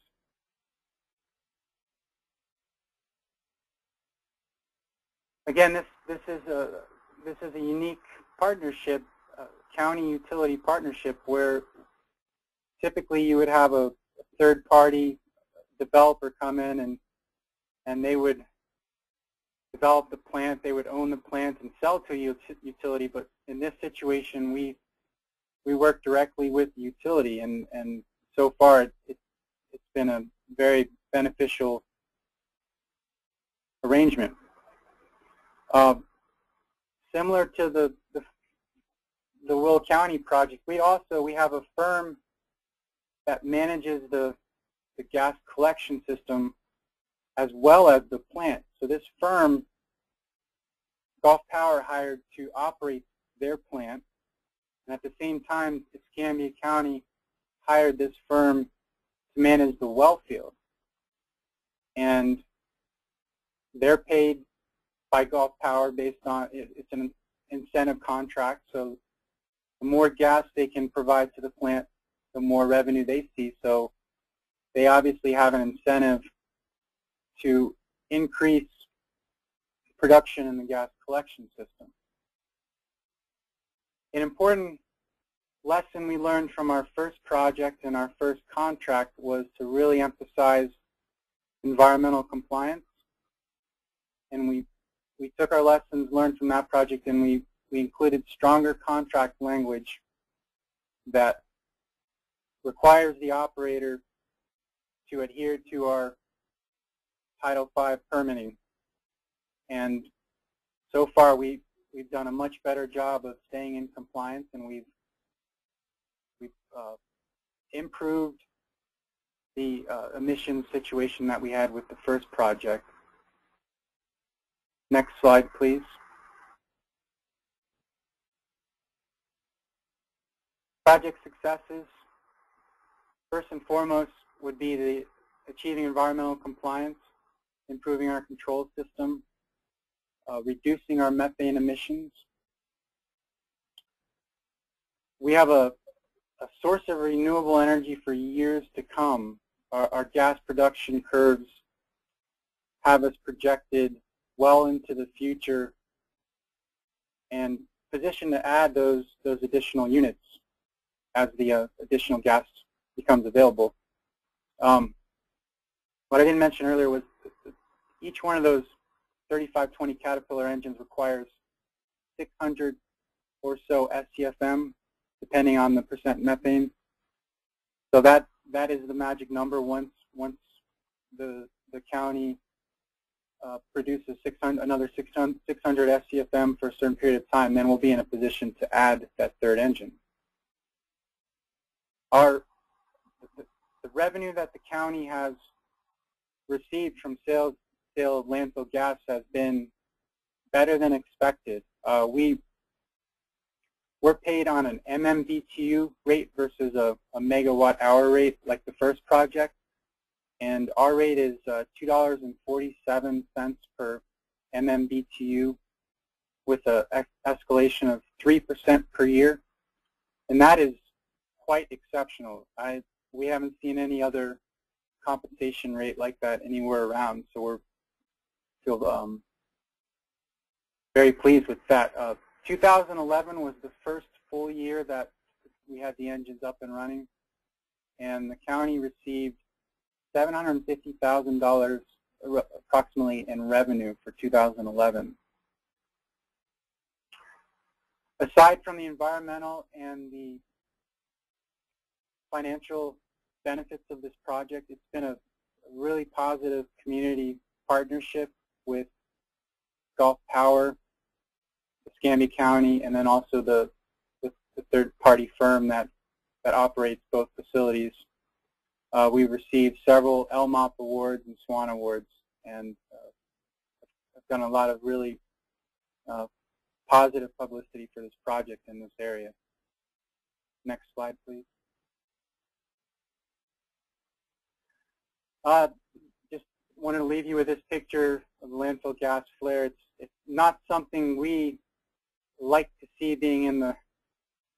Again, this is a unique partnership, county utility partnership, where typically you would have a third-party developer come in and they would develop the plant, they would own the plant and sell to a utility. But in this situation, we work directly with the utility, and so far it's been a very beneficial arrangement. Similar to the Will County project, we have a firm that manages the gas collection system as well as the plant. So this firm, Gulf Power hired to operate their plant, and at the same time, Escambia County hired this firm to manage the well field. And they're paid by Gulf Power based on, it's an incentive contract, so the more gas they can provide to the plant, the more revenue they see. So they obviously have an incentive to increase production in the gas collection system. An important lesson we learned from our first project and our first contract was to really emphasize environmental compliance. And we took our lessons learned from that project, and we included stronger contract language that requires the operator to adhere to our Title V permitting. And so far we've done a much better job of staying in compliance, and we've improved the emissions situation that we had with the first project. Next slide, please. Project successes, first and foremost, would be the achieving environmental compliance, improving our control system, reducing our methane emissions. We have a source of renewable energy for years to come. Our gas production curves have us projected well into the future and positioned to add those additional units as the additional gas becomes available. What I didn't mention earlier was each one of those 3520 Caterpillar engines requires 600 or so SCFM, depending on the percent methane. So that is the magic number. Once the county produces another 600 SCFM for a certain period of time, then we'll be in a position to add that 3rd engine. The revenue that the county has received from sale of landfill gas has been better than expected. We're paid on an MMBTU rate versus a megawatt-hour rate like the first project, and our rate is $2.47 per MMBTU with an escalation of 3% per year, and that is quite exceptional. We haven't seen any other compensation rate like that anywhere around, so we feel very pleased with that. 2011 was the first full year that we had the engines up and running, and the county received $750,000 approximately in revenue for 2011. Aside from the environmental and the financial benefits of this project, it's been a really positive community partnership with Gulf Power, Escambia County, and then also the third-party firm that operates both facilities. We've received several LMOP awards and SWAN awards, and have done a lot of really positive publicity for this project in this area. Next slide, please. Just wanted to leave you with this picture of the landfill gas flare. It's not something we like to see being in the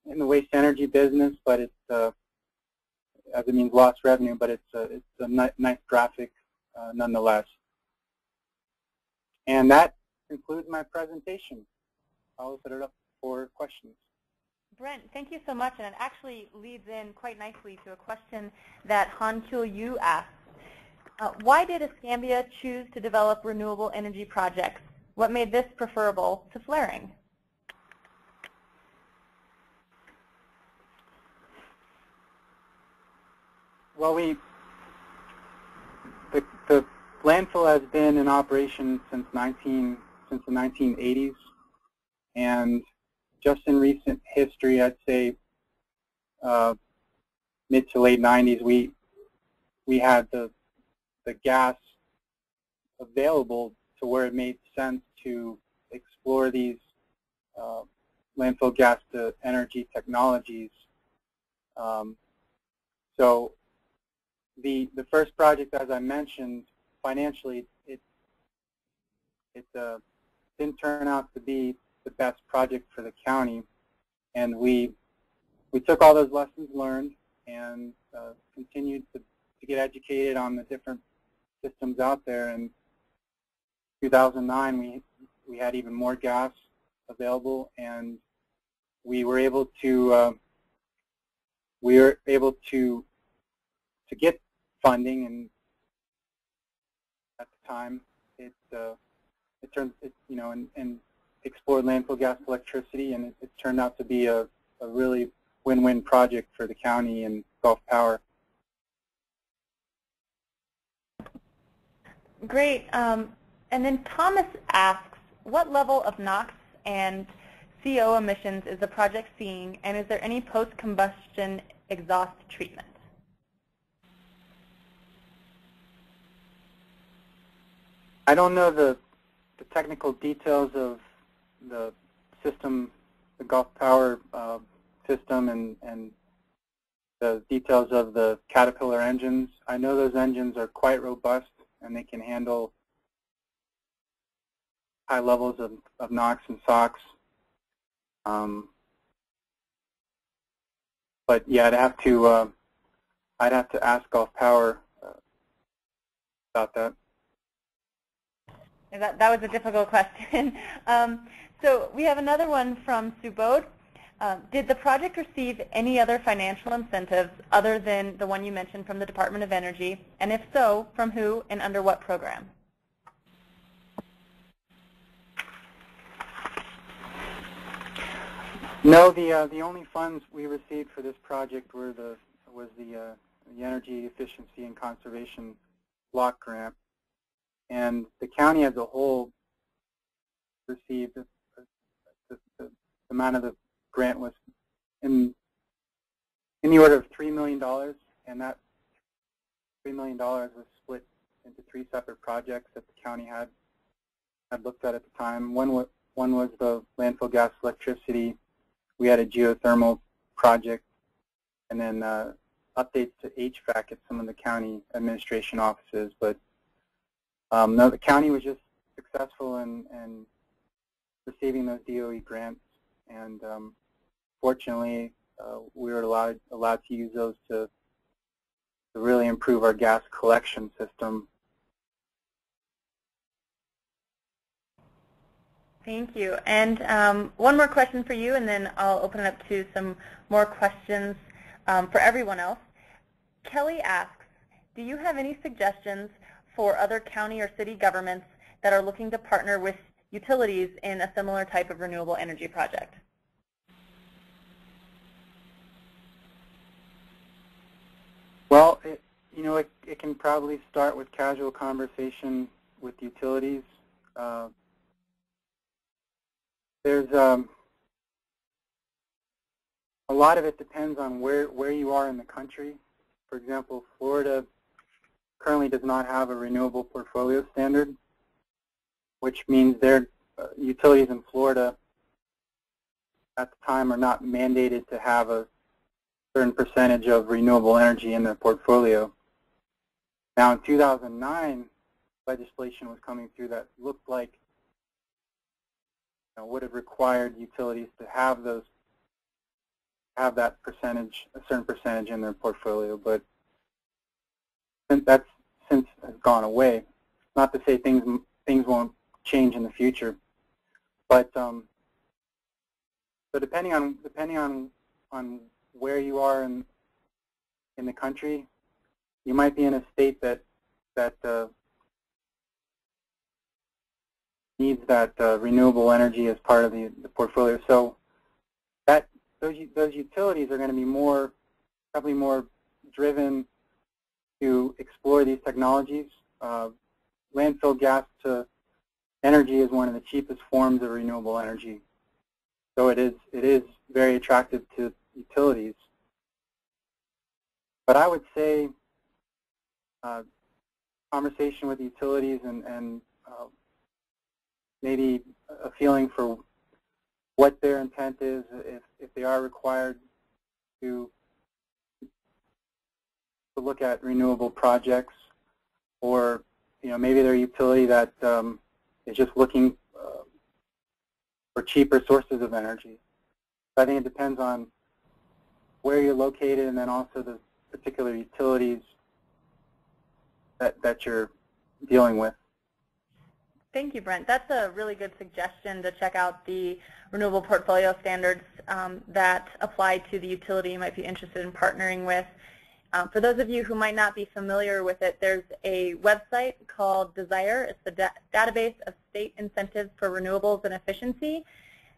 waste energy business, but it's as it means lost revenue, but it's a nice graphic nonetheless. And that concludes my presentation. I'll open it up for questions. Brent, thank you so much, and it actually leads in quite nicely to a question that Han Kyo Yu asked. Why did Escambia choose to develop renewable energy projects? What made this preferable to flaring? Well, the landfill has been in operation since the 1980s, and just in recent history, I'd say mid to late 90s, we had the gas available to where it made sense to explore these landfill gas to energy technologies. So the first project, as I mentioned, financially it didn't turn out to be the best project for the county, and we took all those lessons learned and continued to get educated on the different systems out there. In 2009, we had even more gas available, and we were able to get funding. And at the time, it explored landfill gas electricity, and it turned out to be a really win-win project for the county and Gulf Power. Great. And then Thomas asks, what level of NOx and CO emissions is the project seeing, and is there any post-combustion exhaust treatment? I don't know the technical details of the system, the Gulf Power system, and the details of the Caterpillar engines. I know those engines are quite robust, and they can handle high levels of NOx and SOx. But yeah, I'd have to ask Gulf Power about that. That was a difficult question. So we have another one from Subodh. Did the project receive any other financial incentives other than the one you mentioned from the Department of Energy? And if so, from who and under what program? No, the only funds we received for this project was the Energy Efficiency and Conservation Block Grant, and the county as a whole received the amount of the grant was in the order of $3 million, and that $3 million was split into 3 separate projects that the county had looked at the time. One was the landfill gas electricity. We had a geothermal project, and then updates to HVAC at some of the county administration offices. But no, the county was just successful in receiving those DOE grants, and fortunately, we were allowed to use those to really improve our gas collection system. Thank you. And one more question for you, and then I'll open it up to some more questions for everyone else. Kelly asks, do you have any suggestions for other county or city governments that are looking to partner with utilities in a similar type of renewable energy project? Well, it can probably start with casual conversation with utilities. There's a lot of it depends on where you are in the country. For example, Florida currently does not have a renewable portfolio standard, which means their utilities in Florida at the time are not mandated to have a certain percentage of renewable energy in their portfolio. Now in 2009, legislation was coming through that looked like would have required utilities to have that percentage, a certain percentage in their portfolio, but that's since has gone away. Not to say things won't change in the future, but so depending on where you are in the country, you might be in a state that needs that renewable energy as part of the portfolio. So those utilities are going to be probably more driven to explore these technologies. Landfill gas to energy is one of the cheapest forms of renewable energy, so it is very attractive to utilities. But I would say conversation with utilities and maybe a feeling for what their intent is, if they are required to look at renewable projects, or maybe they're a utility that is just looking for cheaper sources of energy. So I think it depends on where you're located, and then also the particular utilities that you're dealing with. Thank you, Brent. That's a really good suggestion to check out the renewable portfolio standards that apply to the utility you might be interested in partnering with. For those of you who might not be familiar with it, there's a website called Desire. It's the database of state incentives for renewables and efficiency,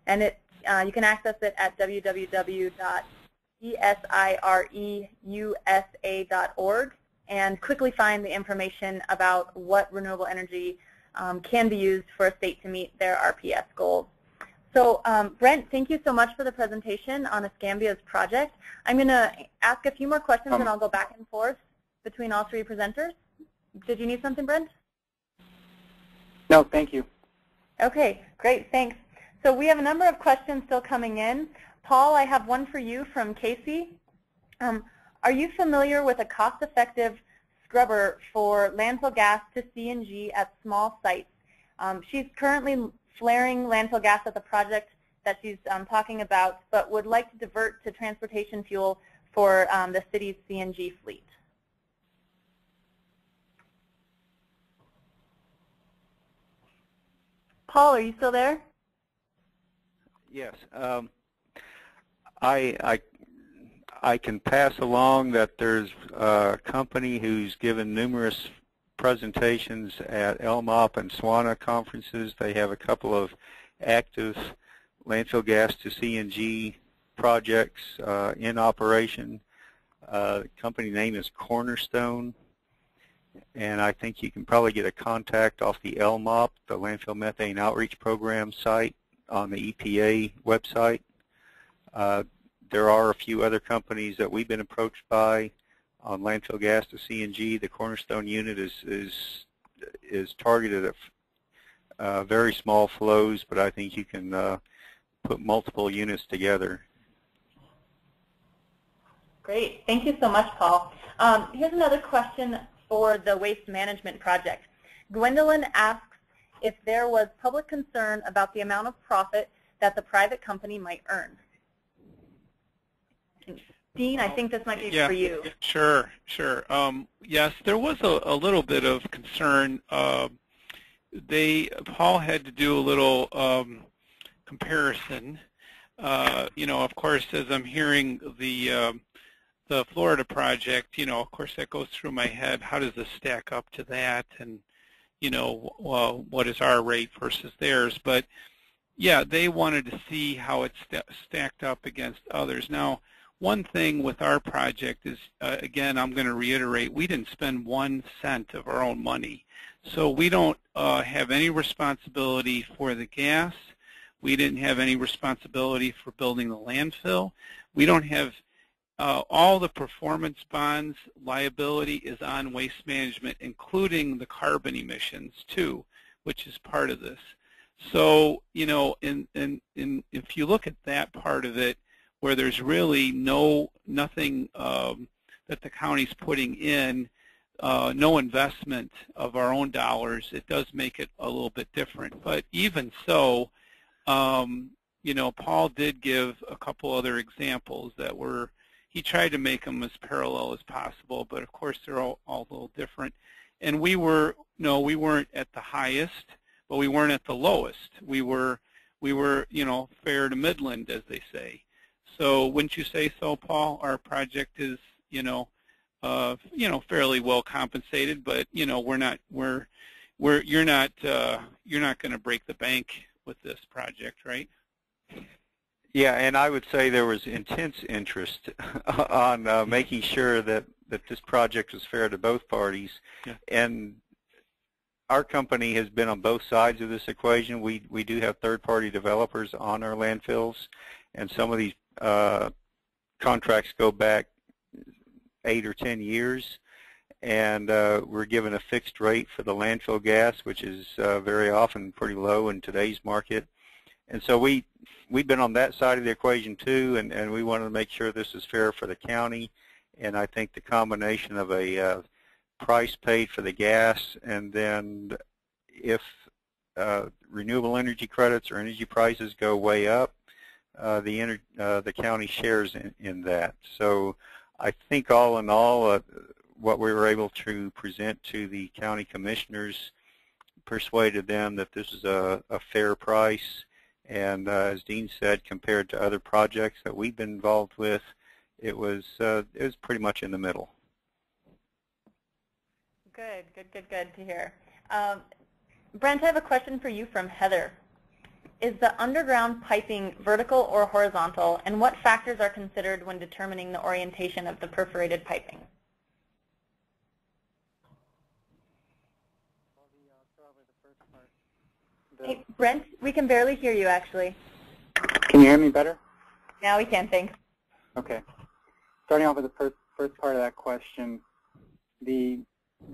and you can access it at www.desireusa.org and quickly find the information about what renewable energy can be used for a state to meet their RPS goals. So Brent, thank you so much for the presentation on Escambia's project. I'm going to ask a few more questions and I'll go back and forth between all three presenters. Did you need something, Brent? No, thank you. Okay, great, thanks. So we have a number of questions still coming in. Paul, I have one for you from Casey. Are you familiar with a cost-effective scrubber for landfill gas to CNG at small sites? She's currently flaring landfill gas at the project that she's talking about, but would like to divert to transportation fuel for the city's CNG fleet. Paul, are you still there? Yes. I can pass along that there's a company who's given numerous presentations at LMOP and SWANA conferences. They have a couple of active landfill gas to CNG projects in operation. The company name is Cornerstone, and I think you can probably get a contact off the LMOP, the Landfill Methane Outreach Program site, on the EPA website. There are a few other companies that we've been approached by on landfill gas to CNG. The Cornerstone unit is targeted at very small flows, but I think you can put multiple units together. Great. Thank you so much, Paul. Here's another question for the waste management project. Gwendolyn asks if there was public concern about the amount of profit that the private company might earn. Dean, I think this might be for you. Sure. Yes, there was a little bit of concern. Paul had to do a little comparison. Of course, as I'm hearing the Florida project, of course that goes through my head. How does this stack up to that? And, what is our rate versus theirs? But, yeah, they wanted to see how it stacked up against others. Now, one thing with our project is, again, I'm going to reiterate, we didn't spend 1 cent of our own money. So we don't have any responsibility for the gas. We didn't have any responsibility for building the landfill. We don't have all the performance bonds liability is on Waste Management, including the carbon emissions too, which is part of this. So, if you look at that part of it, where there's really nothing that the county's putting in, no investment of our own dollars, it does make it a little bit different. But even so, Paul did give a couple other examples that he tried to make them as parallel as possible, but of course they're all a little different. And we weren't at the highest, but we weren't at the lowest. We were fair to Midland, as they say. So wouldn't you say so, Paul? Our project is, fairly well compensated, but you're not going to break the bank with this project, right? Yeah, and I would say there was intense interest on making sure that this project was fair to both parties. Yeah. And our company has been on both sides of this equation. We do have third-party developers on our landfills, and some of these contracts go back 8 or 10 years, and we're given a fixed rate for the landfill gas, which is very often pretty low in today's market. And so we've been on that side of the equation too, and we wanted to make sure this is fair for the county. And I think the combination of a price paid for the gas, and then if renewable energy credits or energy prices go way up, the county shares in that. So I think all in all, what we were able to present to the county commissioners persuaded them that this is a fair price. And as Dean said, compared to other projects that we've been involved with, it was pretty much in the middle. Good to hear. Brent, I have a question for you from Heather. Is the underground piping vertical or horizontal, and what factors are considered when determining the orientation of the perforated piping? Hey, Brent, we can barely hear you, actually. Can you hear me better? Now we can, thanks. Okay. Starting off with the first part of that question, the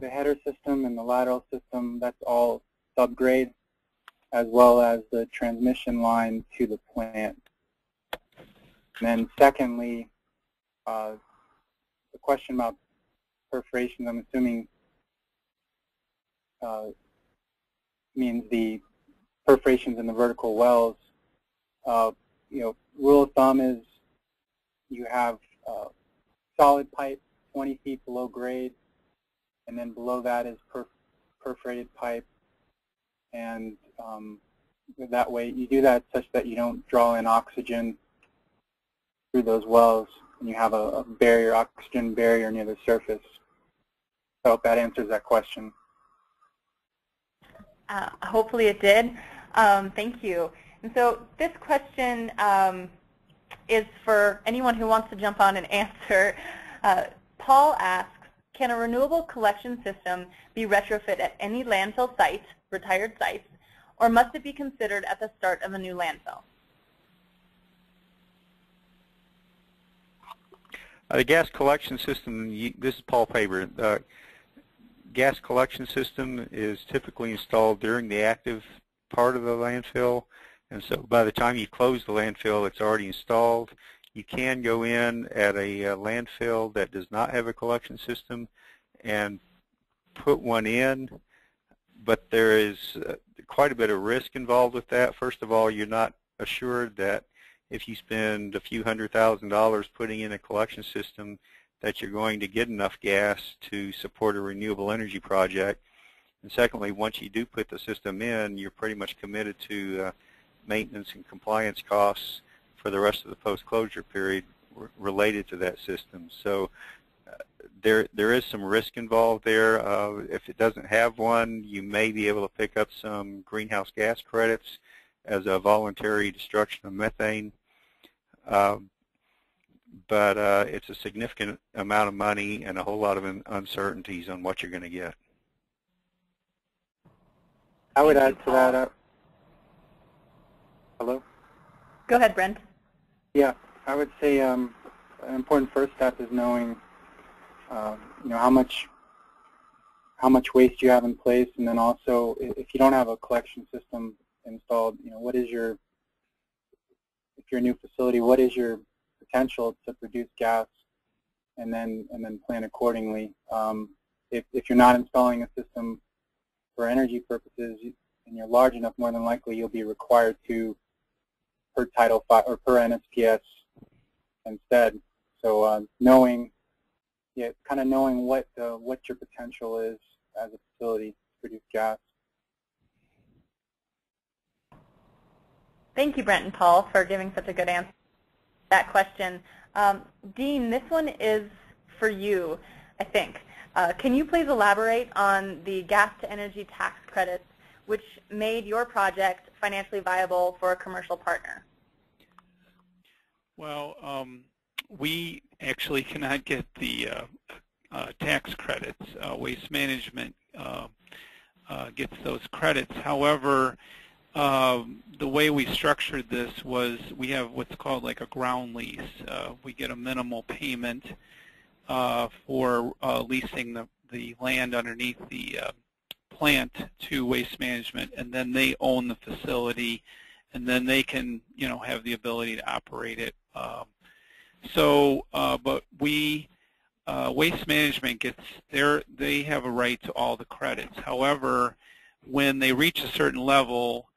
header system and the lateral system, that's all subgrade, as well as the transmission line to the plant. And then secondly, the question about perforations, I'm assuming means the perforations in the vertical wells. Rule of thumb is you have solid pipe 20 feet below grade, and then below that is perforated pipe. And that way, you do that such that you don't draw in oxygen through those wells, and you have a barrier, oxygen barrier near the surface. I hope that answers that question. Hopefully it did. Thank you. And so this question is for anyone who wants to jump on and answer. Paul asks, can a renewable collection system be retrofit at any landfill site, retired sites, or must it be considered at the start of a new landfill? The gas collection system, this is Paul Paber. The gas collection system is typically installed during the active part of the landfill, and so by the time you close the landfill, it's already installed. You can go in at a landfill that does not have a collection system and put one in, but there is quite a bit of risk involved with that. First of all, you're not assured that if you spend a few $100,000 putting in a collection system, that you're going to get enough gas to support a renewable energy project. And secondly, once you do put the system in, you're pretty much committed to maintenance and compliance costs for the rest of the post-closure period related to that system. So there is some risk involved there. If it doesn't have one, you may be able to pick up some greenhouse gas credits as a voluntary destruction of methane. But it's a significant amount of money and a whole lot of uncertainties on what you're going to get. I would add to that. Hello? Go ahead, Brent. Yeah, I would say an important first step is knowing, how much waste you have in place, and then also if you don't have a collection system installed, what is your, if you're a new facility, what is your potential to produce gas, and then plan accordingly. If you're not installing a system for energy purposes and you're large enough, more than likely you'll be required to per Title V or per NSPS instead. So knowing what your potential is as a facility to produce gas. Thank you, Brent and Paul, for giving such a good answer to that question. Dean, this one is for you, I think. Can you please elaborate on the gas-to-energy tax credits which made your project financially viable for a commercial partner? Well, we actually cannot get the tax credits. Waste Management gets those credits. However, the way we structured this was we have what's called like a ground lease. We get a minimal payment for leasing the land underneath the plant to Waste Management, and then they own the facility, and then they can, have the ability to operate it. But Waste Management gets they have a right to all the credits. However, when they reach a certain level,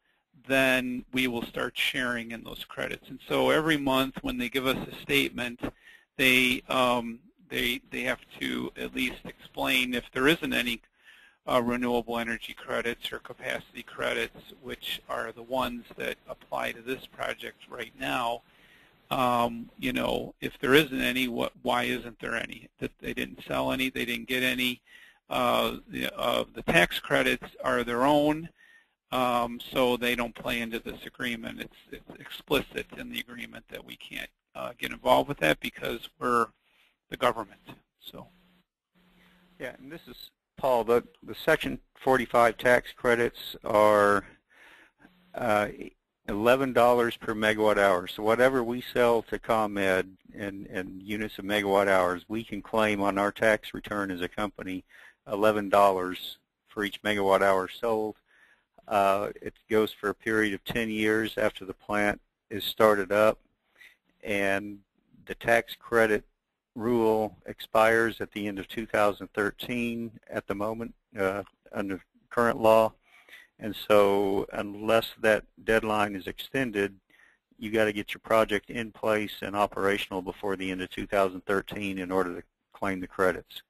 then we will start sharing in those credits. And so every month when they give us a statement, they have to at least explain if there isn't any renewable energy credits or capacity credits, which are the ones that apply to this project right now. If there isn't any, why isn't there any? That they didn't sell any, they didn't get any. The tax credits are their own. So they don't play into this agreement. It's explicit in the agreement that we can't get involved with that because we're the government. So. Yeah, and this is Paul. The Section 45 tax credits are $11 per megawatt hour. So whatever we sell to ComEd in units of megawatt hours, we can claim on our tax return as a company $11 for each megawatt hour sold. It goes for a period of 10 years after the plant is started up, and the tax credit rule expires at the end of 2013 at the moment under current law. And so unless that deadline is extended, you got to get your project in place and operational before the end of 2013 in order to claim the credits.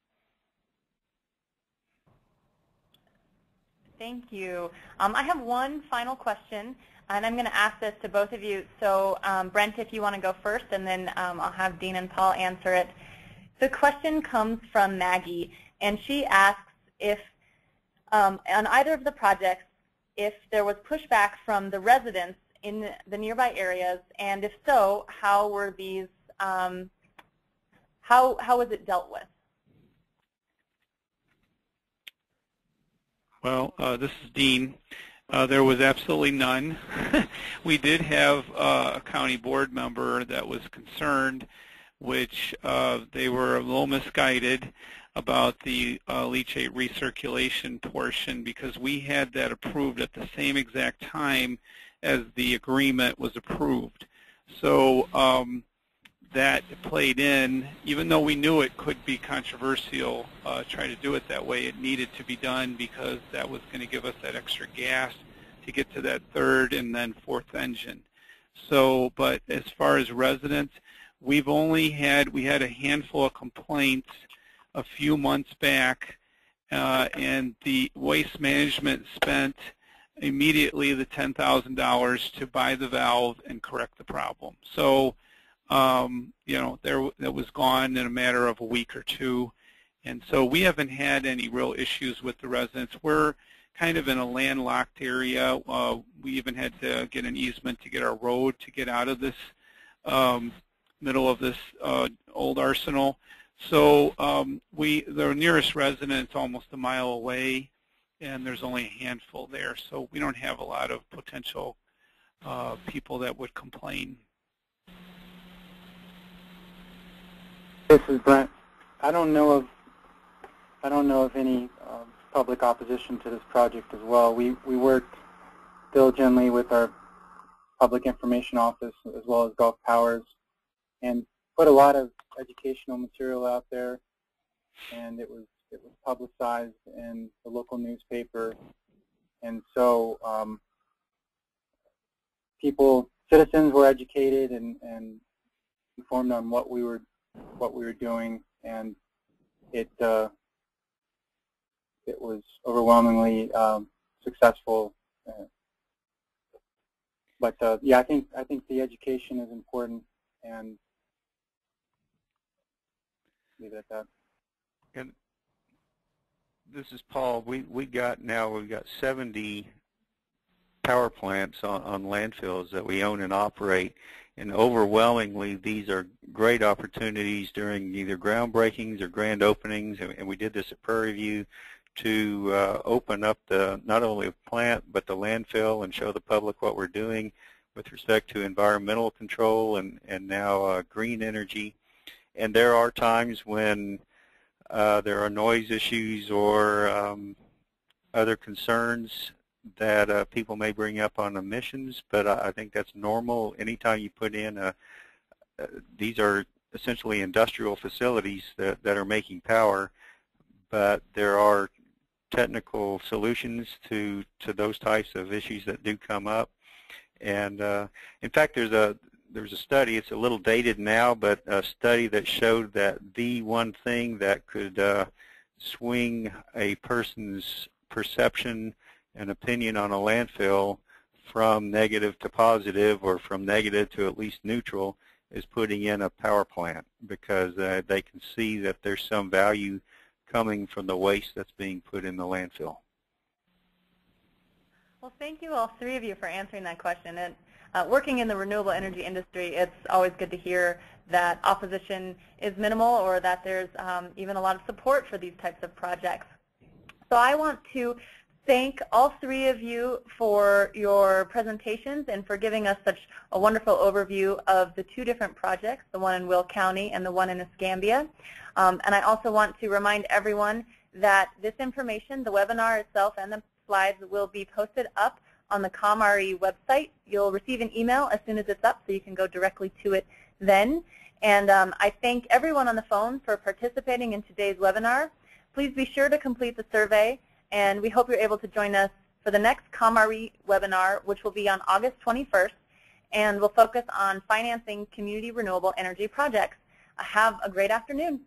Thank you. I have one final question, and I'm going to ask this to both of you. So Brent, if you want to go first, and then I'll have Dean and Paul answer it. The question comes from Maggie, and she asks if on either of the projects, if there was pushback from the residents in the nearby areas, and if so, how were these, how was it dealt with? Well, this is Dean. There was absolutely none. We did have a county board member that was concerned, which they were a little misguided about the leachate recirculation portion, because we had that approved at the same exact time as the agreement was approved. So that played in, even though we knew it could be controversial, try to do it that way. It needed to be done because that was going to give us that extra gas to get to that third and then fourth engine. So, but as far as residents, we had a handful of complaints a few months back, and the Waste Management spent immediately the $10,000 to buy the valve and correct the problem. So, you know, that was gone in a matter of a week or two, and so we haven't had any real issues with the residents. We're kind of in a landlocked area. We even had to get an easement to get our road to get out of this middle of this old arsenal. So the nearest resident's almost a mile away, and there's only a handful there. So we don't have a lot of potential people that would complain. This is Brent. I don't know of any public opposition to this project as well. We worked diligently with our public information office as well as Gulf Powers and put a lot of educational material out there, and it was publicized in the local newspaper, and so citizens were educated and informed on what we were doing, and it was overwhelmingly successful. But yeah, I think the education is important, and leave it at that. And this is Paul. We've got 70 power plants on landfills that we own and operate, and overwhelmingly these are great opportunities during either groundbreakings or grand openings, and we did this at Prairie View to open up not only the plant but the landfill and show the public what we're doing with respect to environmental control and now green energy. And there are times when there are noise issues or other concerns that people may bring up on emissions, but I think that's normal. Anytime you put in these are essentially industrial facilities that are making power, but there are technical solutions to those types of issues that do come up. And in fact, there's a study, it's a little dated now, but a study that showed that the one thing that could swing a person's perception and opinion on a landfill from negative to positive, or from negative to at least neutral, is putting in a power plant, because they can see that there's some value coming from the waste that's being put in the landfill. Well, thank you all three of you for answering that question. And working in the renewable energy industry, it's always good to hear that opposition is minimal, or that there's even a lot of support for these types of projects. So I want to thank all three of you for your presentations and for giving us such a wonderful overview of the two different projects, the one in Will County and the one in Escambia. And I also want to remind everyone that this information, the webinar itself and the slides, will be posted up on the ComRE website. You'll receive an email as soon as it's up, so you can go directly to it then. And I thank everyone on the phone for participating in today's webinar. Please be sure to complete the survey, and we hope you're able to join us for the next ComRE webinar, which will be on August 21st, and will focus on financing community renewable energy projects. Have a great afternoon.